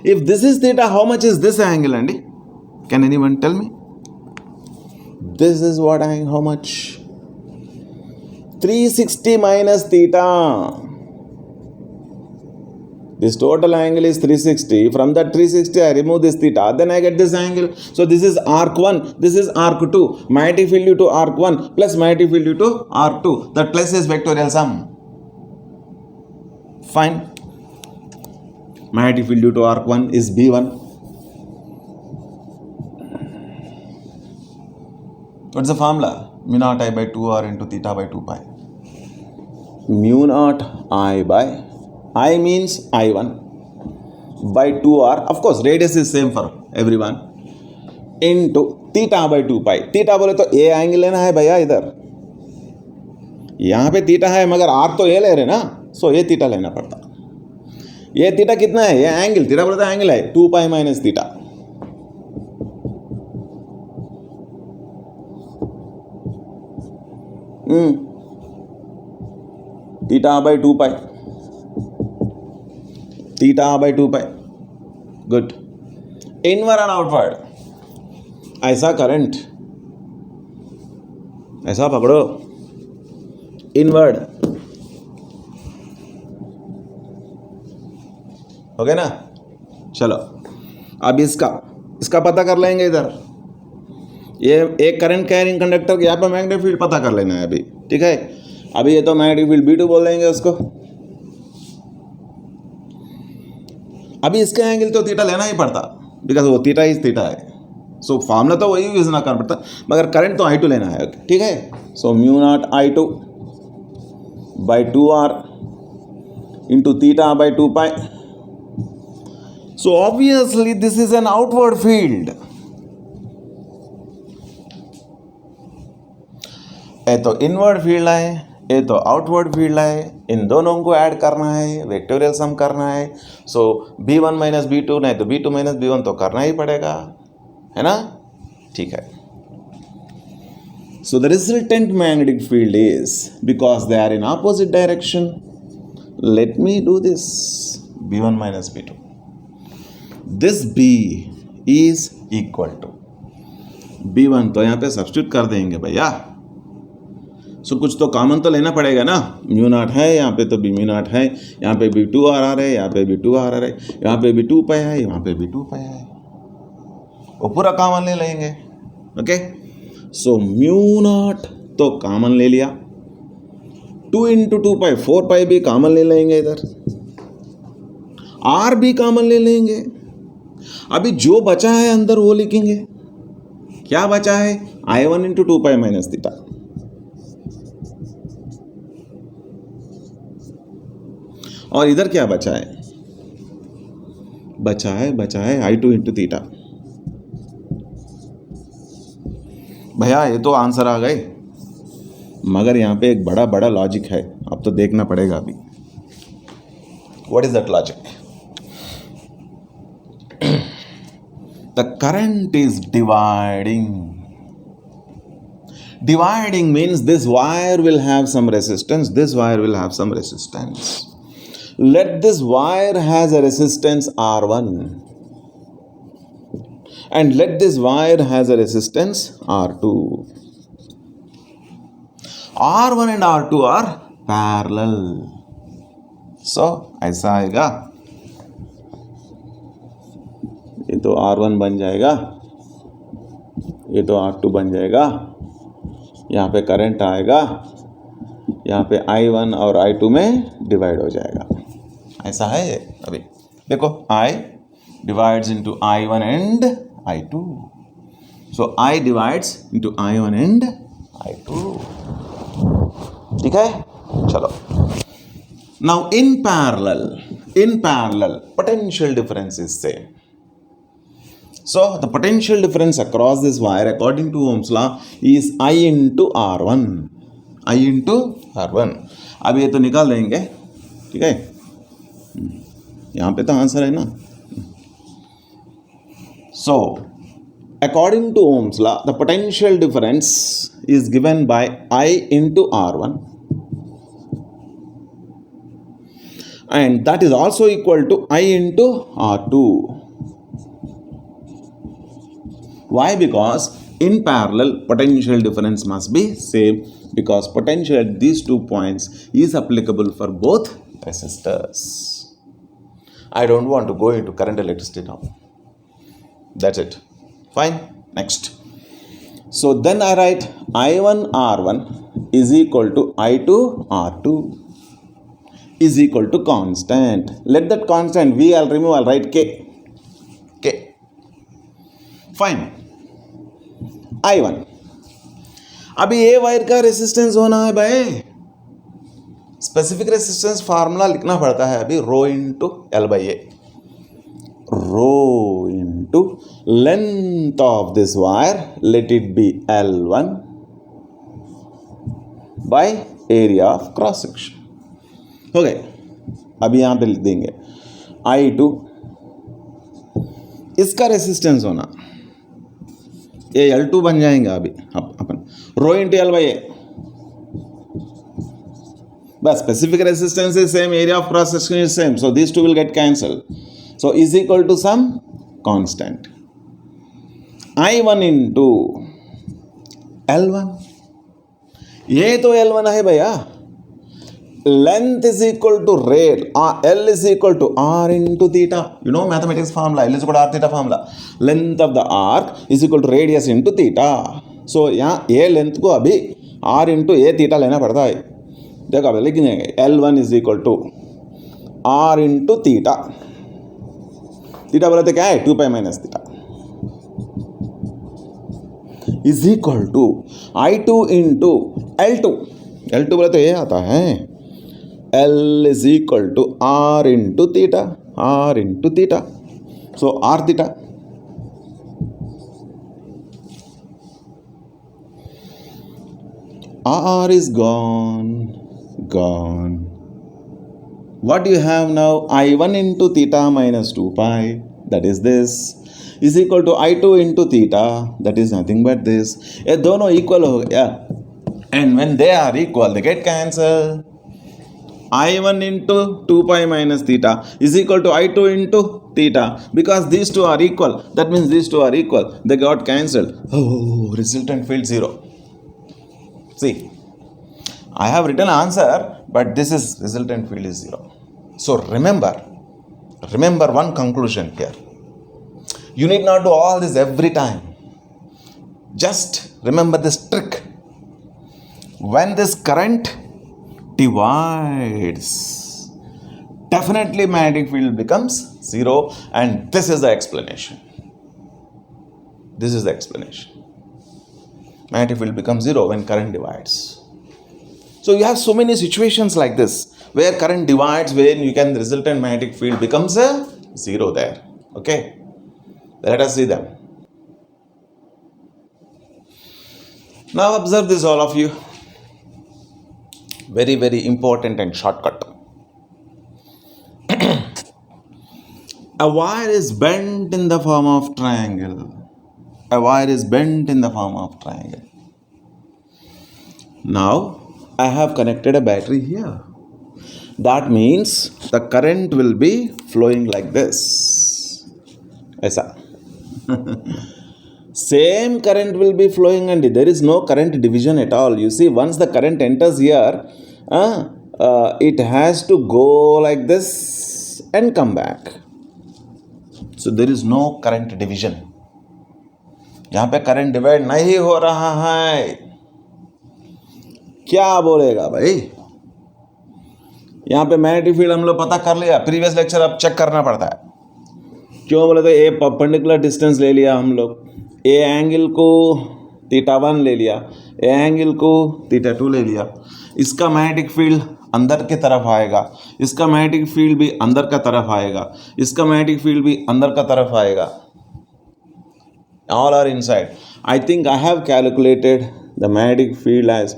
If this is theta, how much is this angle, Andy? Can anyone tell me? This is what angle, how much? 360 minus theta. This total angle is 360. From that 360, I remove this theta. Then I get this angle. So this is arc 1. This is arc 2. Magnetic field due to arc 1 plus magnetic field due to arc 2. That plus is vectorial sum. Fine. Magnetic field due to arc 1 is B1. What's the formula? Mu naught I by 2r into theta by 2 pi. Mu naught I by, I means I1 by 2r. Of course, radius is same for everyone. Into theta by 2 pi. Theta बोले तो A angle लेना है भैया इधर. यहाँ पे theta है मगर r तो A ले रहे ना. So ये theta लेना पड़ता. ये theta कितना है? ये angle. theta बोले तो angle है 2 pi minus theta. Theta by 2 pi. Theta by 2 pi. Good. Inward and outward. ऐसा करंट ऐसा पकड़ो. इनवर्ड हो गया ना. चलो अब इसका पता कर लेंगे. इधर ये एक करंट कैरिंग कंडक्टर के यहाँ पे मैग्नेटिक फील्ड पता कर लेना है अभी. ठीक है. अभी ये तो मैग्नेटिक फील्ड B2 बोल देंगे उसको. अभी इसका एंगल तो थीटा लेना ही पड़ता बिकॉज वो थीटा इज थीटा है. सो फॉर्मूला तो वही यूज ना करना पड़ता मगर करंट तो I2 लेना है. ठीक है. So mu naught I2 by 2r into theta by 2 pi. So obviously this is an outward field. ये तो इनवर्ड फील्ड है, ये तो आउटवर्ड फील्ड है, इन दोनों को ऐड करना है, वेक्टोरियल सम करना है. सो b1 माइनस b2 नहीं तो b2 माइनस b1 तो करना ही पड़ेगा, है ना? ठीक है. So the resultant magnetic field is, because they are in opposite direction, let me do this, b1 minus b2. This b is equal to b1 तो यहाँ पे सब्स्टिट्यूट कर देंगे भैया. सो कुछ तो कॉमन तो लेना पड़ेगा ना. म्यू नॉट है यहाँ पे तो बी म्यू नॉट है, यहाँ पे बी टू आर आर है, यहाँ पे बी टू आर आर है, यहाँ पे बी टू पाई है, यहाँ पे बी टू पाई है, वो पूरा कॉमन ले लेंगे. ओके. सो म्यू नॉट तो कॉमन ले लिया, 2 इंटू 2 पाई 4 पाई भी कॉमन ले लेंगे, इधर आर भी कॉमन ले लेंगे. अभी जो बचा है अंदर वो लिखेंगे. क्या बचा है? I1 into 2 pi minus theta. और इधर क्या बचा है? बचा है I2 इंटू थीटा. भैया ये तो आंसर आ गए, मगर यहाँ पे एक बड़ा लॉजिक है, अब तो देखना पड़ेगा अभी. What is that logic? The current is dividing. Dividing means this wire will have some resistance, this wire will have some resistance. Let this wire has a resistance R1 and let this wire has a resistance R2. R1 and R2 are parallel. So ऐसा आएगा, ये तो R1 बन जाएगा, ये तो R2 बन जाएगा, यहाँ पे करंट आएगा, यहाँ पे I1 और I2 में डिवाइड हो जाएगा. ऐसा है ये. अभी देखो, I divides into I1 and I2. So I divides into I1 and I2. ठीक है, चलो. Now in parallel potential difference is same. So the potential difference across this wire according to Ohm's law is I into R1. I into R1. अब ये तो निकाल देंगे, ठीक है. यहाँ पे तो आंसर है ना. So according to Ohm's law the potential difference is given by I into R1 and that is also equal to I into R2. Why? Because in parallel potential difference must be same, because potential at these 2 points is applicable for both resistors. I don't want to go into current electricity now. That's it. Fine. Next. So then I write I1 R1 is equal to I2 R2 is equal to constant. Let that constant V I'll remove, I'll write K. K. Fine. I1. अभी ये wire का resistance होना है भाई. Specific resistance formula लिखना पड़ता है अभी, rho into L by a. Rho into length of this wire, let it be L1 by area of cross section. हो गए. अभी यहां पे लिख देंगे I2, इसका रेसिस्टेंस होना, ये L2 बन जाएंगे अभी अपन, rho into L by A. बस specific resistance is same, area of cross section is same, so this two will get cancel. So is equal to some constant I1 into L1. ये तो L1 है भैया. Length is equal to rail, L is equal to R into theta. You know mathematics formula, L is equal to R theta formula. Length of the arc is equal to radius into theta. So यहाँ ये length को अभी R into ये theta लेना पड़ता है. देखो अभी लिख देंगे L1 is equal to R into theta. Theta बोले तो क्या है? 2 pi minus theta is equal to I2 into L2. L2 बोले तो ये आता है L is equal to R into theta. R into theta. So R theta. R is gone. Gone. What do you have now? I1 into theta minus 2 pi, that is this, is equal to I2 into theta, that is nothing but this. ये दोनों equal हो गया. And when they are equal, they get cancelled. I1 into 2 pi minus theta is equal to I2 into theta. Because these two are equal, that means these two are equal. They got cancelled. Oh, resultant field 0. See, I have written answer, but this is resultant field is 0. So remember one conclusion here. You need not do all this every time. Just remember this trick. When this current divides, definitely magnetic field becomes 0, and this is the explanation. This is the explanation. Magnetic field becomes 0 when current divides. So you have so many situations like this where current divides, where you can resultant magnetic field becomes a 0 there. Okay, let us see them. Now observe this, all of you. Very, very important and shortcut. A wire is bent in the form of triangle. A wire is bent in the form of triangle. Now I have connected a battery here. That means the current will be flowing like this. Aisa. Same current will be flowing, and there is no current division at all. You see, once the current enters here, it has to go like this and come back. So there is no current division. यहाँ पे current divide नहीं हो रहा है. क्या बोलेगा भाई? यहाँ पे मैग्नेटिक फील्ड हम लोग पता कर लिया, प्रीवियस लेक्चर अब चेक करना पड़ता है. क्यों बोले तो ए परपेंडिकुलर डिस्टेंस ले लिया हम लोग, ए एंगल को θ1 ले लिया, ए एंगल को θ2 ले लिया. इसका मैग्नेटिक फील्ड अंदर की तरफ आएगा, इसका मैग्नेटिक फील्ड भी अंदर का तरफ आएगा, इसका मैग्नेटिक फील्ड भी अंदर का तरफ आएगा. All are inside. I think I have calculated the magnetic field as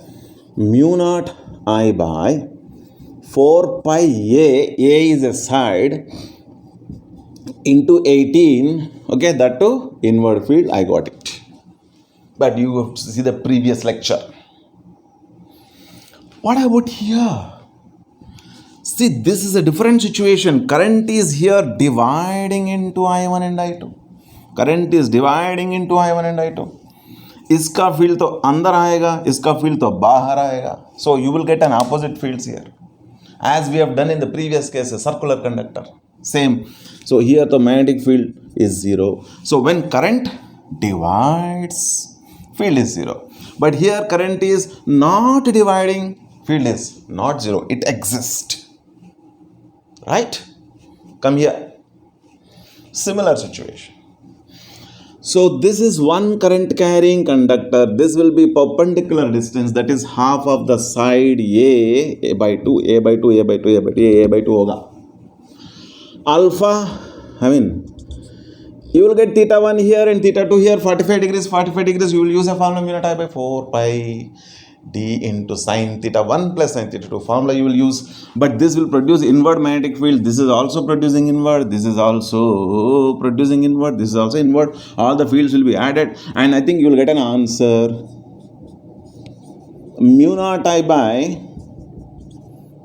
mu naught I by 4 pi A is a side, into 18, okay, that too inward field. I got it. But you have to see the previous lecture. What about here? See, this is a different situation. Current is here dividing into I1 and I2. Current is dividing into I1 and I2. इसका field तो अंदर आएगा, इसका field तो बाहर आएगा. So you will get an opposite fields here, as we have done in the previous case, a circular conductor. Same. So here the magnetic field is 0. So when current divides, field is 0. But here current is not dividing, field is not 0. It exists. Right? Come here. Similar situation. So this is one current carrying conductor. This will be perpendicular distance, that is half of the side A by 2, A by 2, A by 2, A by 2, A by 2 होगा. Alpha, you will get θ1 here and θ2 here, 45 degrees, 45 degrees. You will use a formula mu naught I by 4 pi d into sin θ1 plus sin θ2 formula you will use. But this will produce inward magnetic field. This is also producing inward. This is also producing inward. This is also inward. All the fields will be added, and I think you will get an answer. Mu naught I by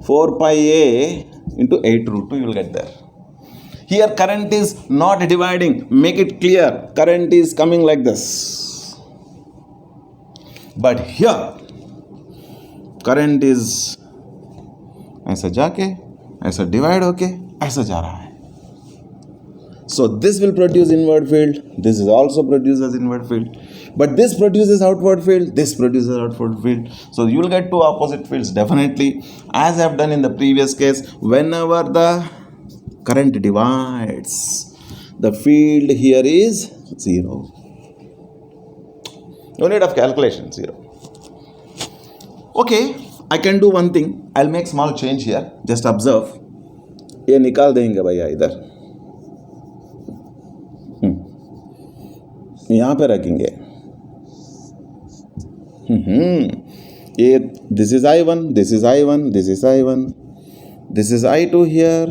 4 pi A into 8 root 2 you will get there. Here current is not dividing. Make it clear. Current is coming like this. But here current is ऐसा जाके ऐसा divide होके ऐसा जा रहा है. So this will produce inward field. This is also produced as inward field. But this produces outward field. This produces outward field. So you will get two opposite fields definitely. As I have done in the previous case, whenever the current divides, the field here is 0. No need of calculation, 0. Okay, I can do one thing. I'll make small change here. Just observe. ये निकाल देंगे भैया इधर, यहाँ पे रखेंगे. ये this is I1, this is I1, this is I1, this is I2 here,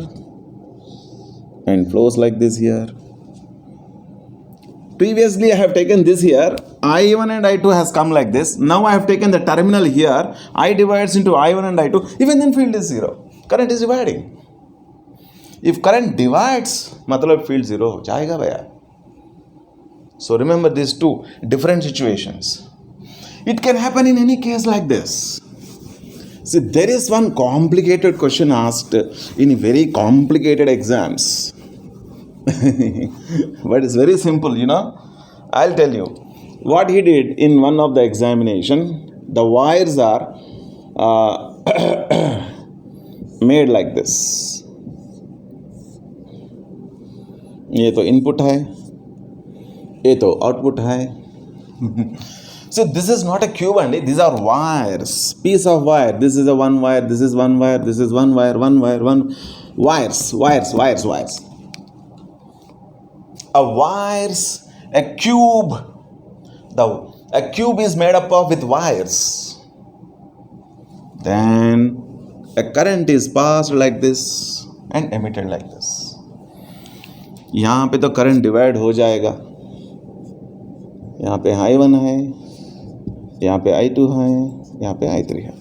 and flows like this here. Previously I have taken this here, I1 and I2 has come like this. Now I have taken the terminal here, I divides into I1 and I2, even then field is 0. Current is dividing. If current divides, मतलब field 0 हो जाएगा भैया. So remember these two different situations. It can happen in any case like this. See, there is one complicated question asked in very complicated exams. But it's very simple, I'll tell you. What he did in one of the examination, the wires are made like this. ये तो input है, ये तो output है. So this is not a cube, and these are wires, piece of wire. This is a one wire, this is one wire, this is one wire, one wires. A cube. A cube is made up of with wires. Then a current is passed like this and emitted like this. यहाँ पे तो current divide हो जाएगा. यहाँ पे I1 है, यहाँ पे I2 है, यहाँ पे I3 है.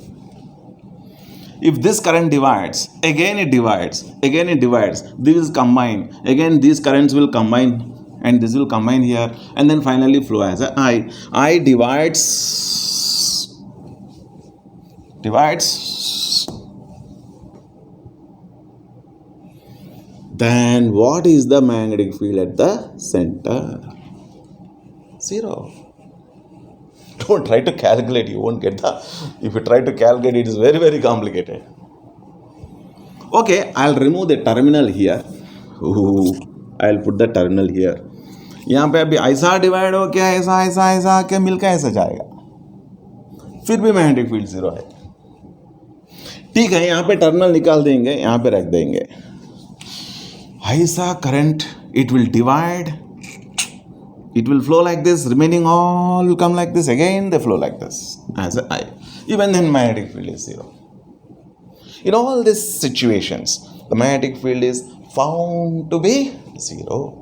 If this current divides, again it divides, this is combined, again these currents will combine, and this will combine here, and then finally flow as a I divides. Then what is the magnetic field at the center? 0. Don't try to calculate, you won't get the. If you try to calculate, it is very, very complicated. Okay, I'll remove the terminal here. I'll put the terminal here. यहाँ पे अभी ऐसा divide हो क्या, ऐसा क्या मिलकर ऐसा जाएगा, फिर भी मैग्नेटिक फील्ड 0 है. ठीक है, यहाँ पे टर्मिनल निकाल देंगे, यहाँ पे रख देंगे. ऐसा current, it will divide, it will flow like this, remaining all will come like this, again they flow like this as a I. Even then magnetic field is 0. In all these situations, the magnetic field is found to be 0.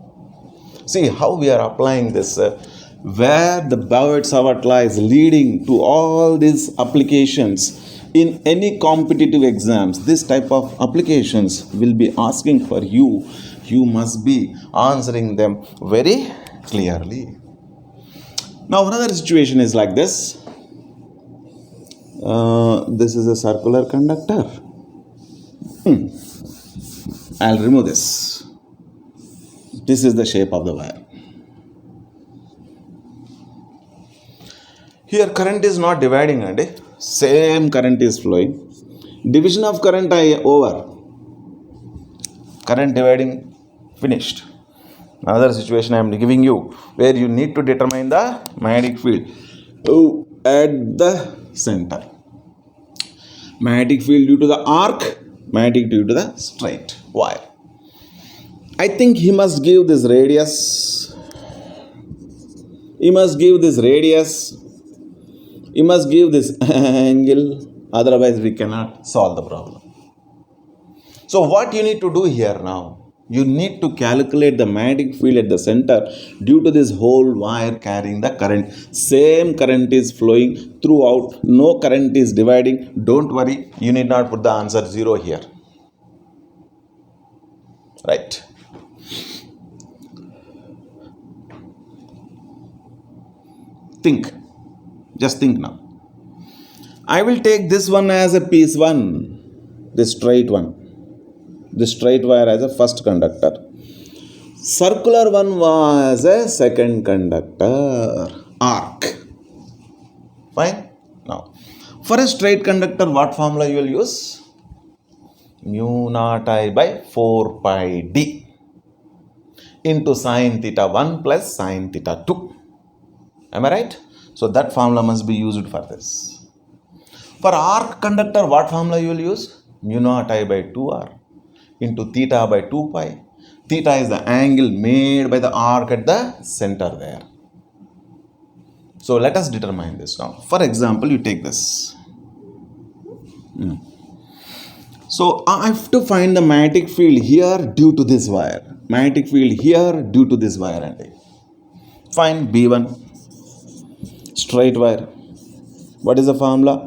See how we are applying this, where the Bowert-Savart law is leading to all these applications. In any competitive exams, this type of applications will be asking for you. You must be answering them very clearly. Now another situation is like this. This is a circular conductor. I'll remove this. This is the shape of the wire. Here current is not dividing, and same current is flowing. Division of current over. Current dividing finished. Another situation I am giving you where you need to determine the magnetic field at the center. Magnetic field due to the arc, magnetic due to the straight wire. I think he must give this radius. He must give this radius. He must give this angle. Otherwise, we cannot solve the problem. So, what you need to do here now? You need to calculate the magnetic field at the center due to this whole wire carrying the current. Same current is flowing throughout. No current is dividing. Don't worry. You need not put the answer 0 here. Right. Think. Just think now. I will take this one as a piece 1. This straight one. This straight wire as a first conductor. Circular one was a second conductor. Arc. Fine. Now, for a straight conductor, what formula you will use? Mu naught I by 4 pi d into sine theta 1 plus sine theta 2. Am I right? So that formula must be used for this. For arc conductor, what formula you will use? Mu naught I by 2r into theta by 2 pi. Theta is the angle made by the arc at the center there. So let us determine this now. For example, you take this. So I have to find the magnetic field here due to this wire. Magnetic field here due to this wire. And find B1. Straight wire. What is the formula?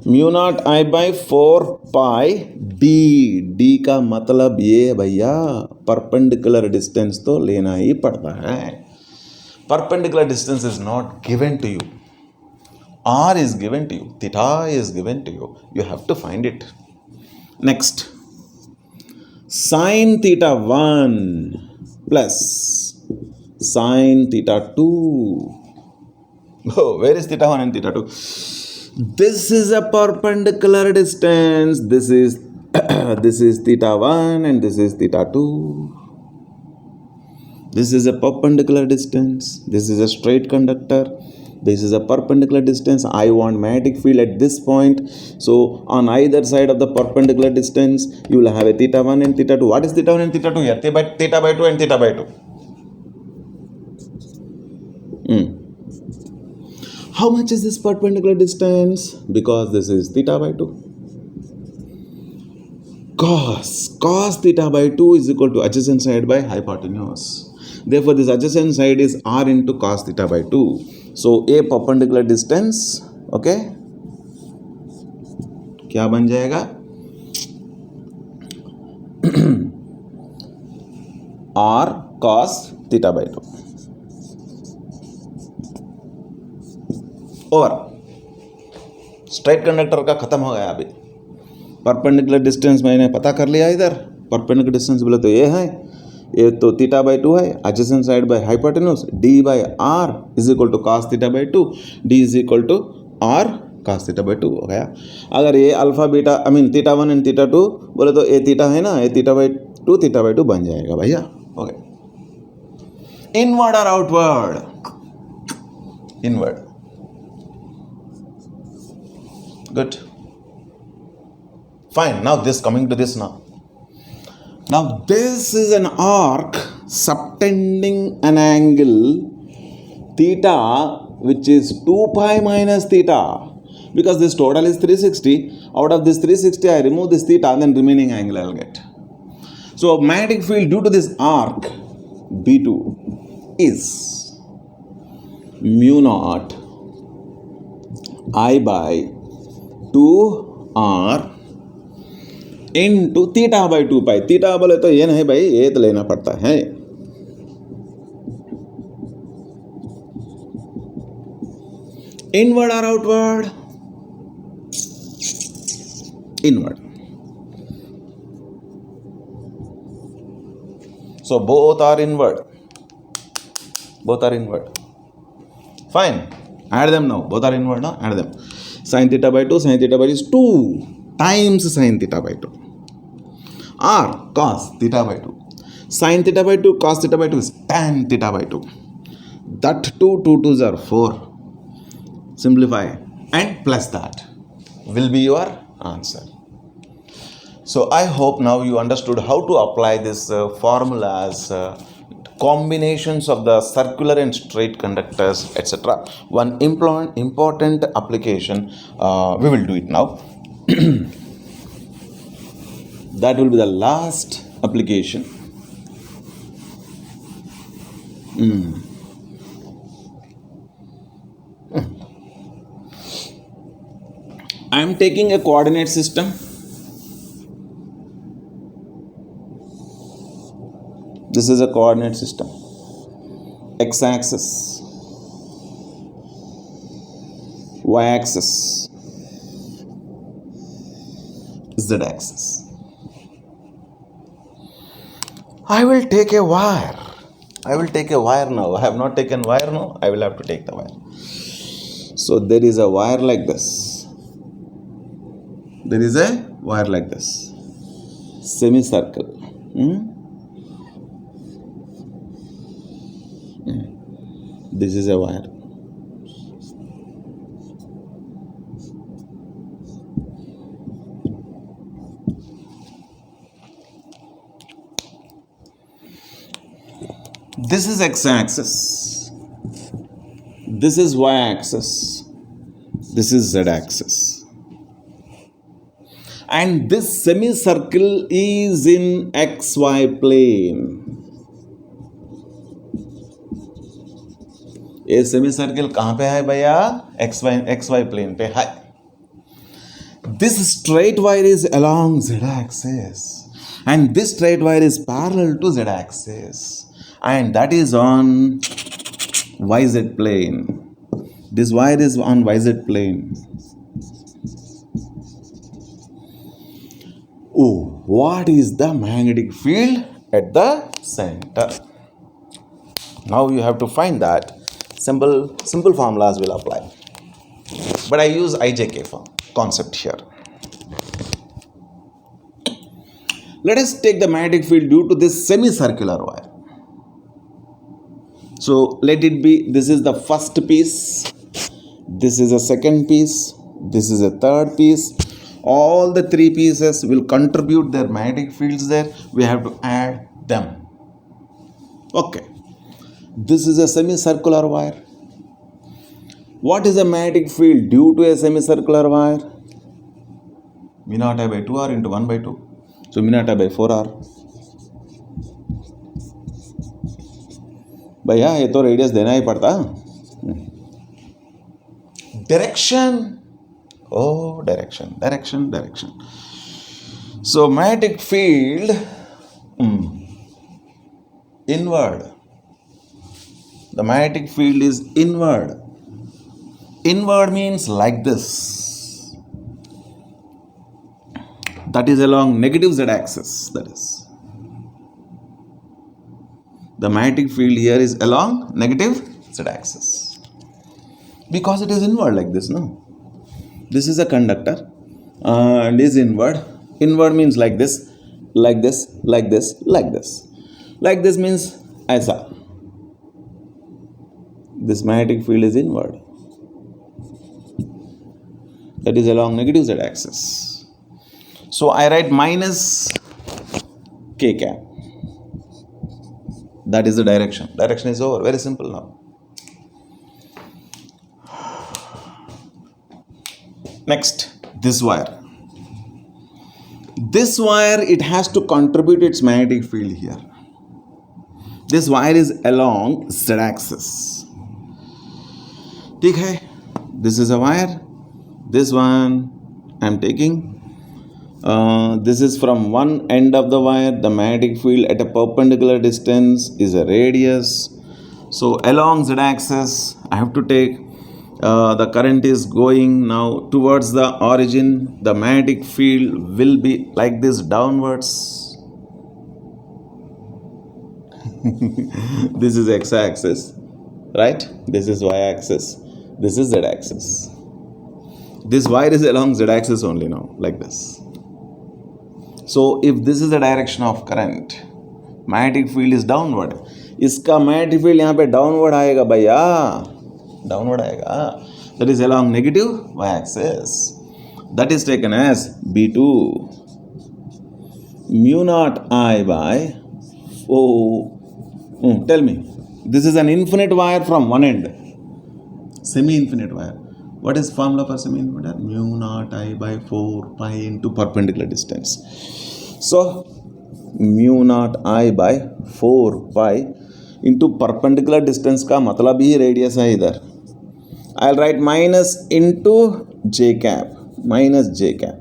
Mu naught I by 4 pi D. D का मतलब ये भैया perpendicular distance तो लेना ही पड़ता है. Perpendicular distance is not given to you. R is given to you. Theta is given to you. You have to find it. Next, sin theta 1 plus sin theta 2. Oh, where is theta 1 and theta 2? This is a perpendicular distance. This is this is theta 1 and this is theta 2. This is a perpendicular distance. This is a straight conductor. This is a perpendicular distance. I want magnetic field at this point. So on either side of the perpendicular distance, you will have a theta 1 and theta 2. What is theta 1 and theta 2 here? Theta by 2 and theta by 2. How much is this perpendicular distance? Because this is theta by 2. Cos theta by 2 is equal to adjacent side by hypotenuse. Therefore, this adjacent side is r into cos theta by 2. So, a perpendicular distance, okay, क्या बन जाएगा? r cos theta by 2. और straight conductor का खत्म हो गया. अभी perpendicular distance मैंने पता कर लिया. इधर परपेंडिकुलर डिस्टेंस बोले तो ये है, ये तो थीटा बाई 2 है. Adjacent side by hypotenuse D by R is equal to cos theta by 2. D is equal to R cos theta by 2 हो गया. अगर ये alpha beta I mean theta 1 and theta 2 बोले तो ए थीटा है ना, ए theta by 2 बन जाएगा भैया. ओके, इनवर्ड और outward? Inward. Good. Fine. Now this coming to this now. Now this is an arc subtending an angle theta which is 2 pi minus theta. Because this total is 360. Out of this 360 I remove this theta and then remaining angle I'll get. So magnetic field due to this arc B2 is mu naught I by 2r into theta by 2 pi. Theta बोले तो ये नहीं भाई, ये तो लेना पड़ता है. इनवर्ड और outward? Inward. So both are inward. Both are inward. Fine. Add them now. Both are inward now. Add them. Sin theta by 2, sin theta by 2 is 2 times sin theta by 2. R cos theta by 2. Sin theta by 2, cos theta by 2 is tan theta by 2. That 2 2's are 4. Simplify and plus that will be your answer. So I hope now you understood how to apply this formulas, combinations of the circular and straight conductors, etc. One important application, we will do it now. That will be the last application. I am taking a coordinate system. This is a coordinate system. X-axis, Y-axis, Z-axis. I will take a wire. I will take a wire now. I have not taken wire now. I will have to take the wire. So there is a wire like this. There is a wire like this. Semicircle. This is a wire. This is x-axis, this is y-axis, this is z-axis, and this semicircle is in xy plane. ये semicircle कहाँ पे है भैया? XY plane पे है. This straight wire is along z-axis and this straight wire is parallel to z-axis and that is on YZ plane. This wire is on YZ plane. Oh, what is the magnetic field at the center? Now you have to find that. Simple formulas will apply, but I use IJK form concept here. Let us take the magnetic field due to this semicircular wire. So let it be, this is the first piece, this is a second piece, this is a third piece. All the three pieces will contribute their magnetic fields there. We have to add them. Okay. This is a semicircular wire. What is a magnetic field due to a semicircular wire? mu naught I by 2r into 1 by 2. So mu naught I by 4r. भैया ये तो radius देना ही पड़ता. Direction. Oh, direction. So magnetic field inward. The magnetic field is inward. Inward means like this. That is along negative z-axis. That is. The magnetic field here is along negative z-axis. Because it is inward like this, no? This is a conductor and is inward. Inward means like this, like this, like this, like this. Like this means aisa. This magnetic field is inward. That is along negative z-axis. So I write minus k cap. That is the direction. Direction is over. Very simple now. Next, this wire. This wire, it has to contribute its magnetic field here. This wire is along z-axis. ठीक है, this is a wire, this one I am taking, this is from one end of the wire, the magnetic field at a perpendicular distance is a radius. So along z-axis I have to take, the current is going now towards the origin, the magnetic field will be like this downwards. This is x-axis, right? This is y-axis. This is z-axis. This wire is along z-axis only now, like this. So if this is the direction of current, magnetic field is downward. इसका magnetic field यहाँ पे downward आएगा भैया, downward आएगा. That is along negative y-axis. That is taken as B2 mu naught I by 4. Tell me, this is an infinite wire from one end. Semi-infinite wire. What is formula for semi-infinite wire? Mu naught I by 4 pi into perpendicular distance. So mu naught I by 4 pi into perpendicular distance का मतलब ही radius है इधर. I'll write minus into j cap. Minus j cap.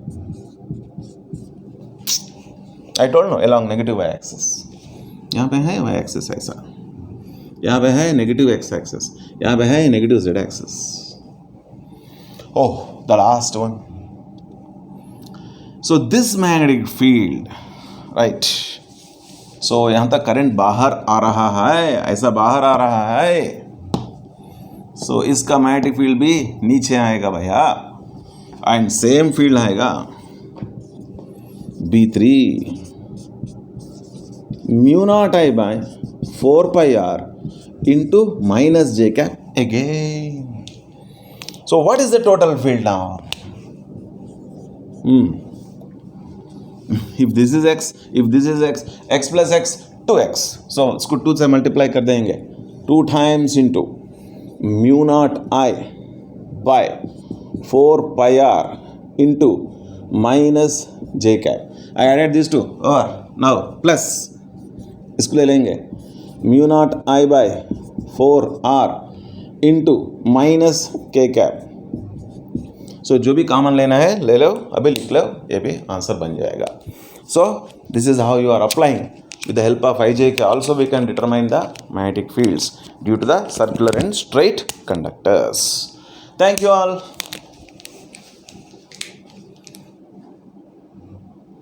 I told no along negative y-axis. यहाँ पे है y-axis ऐसा. यहाँ पे है negative x-axis. यहाँ पे है negative z-axis. Oh, the last one. So this magnetic field, right? So यहाँ तक करंट बाहर आ रहा है, ऐसा बाहर आ रहा है. So इसका मैग्नेटिक फील्ड भी नीचे आएगा भैया, एंड सेम फील्ड आएगा B3 mu naught I by 4 pi r into minus j cap again. So what is the total field now? If this is x, if this is x, x plus x 2x, so इसको 2 से multiply कर देंगे, 2 times into mu naught I by 4 pi r into minus J cap. I added this two और now plus इसको ले लेंगे mu naught I by 4 r into minus K cap. So जो भी कॉमन लेना है ले लो, अभी लिख लो, ये भी आंसर बन जाएगा. So this is how you are applying. With the help of IJK also we can determine the magnetic fields due to the circular and straight conductors. Thank you all.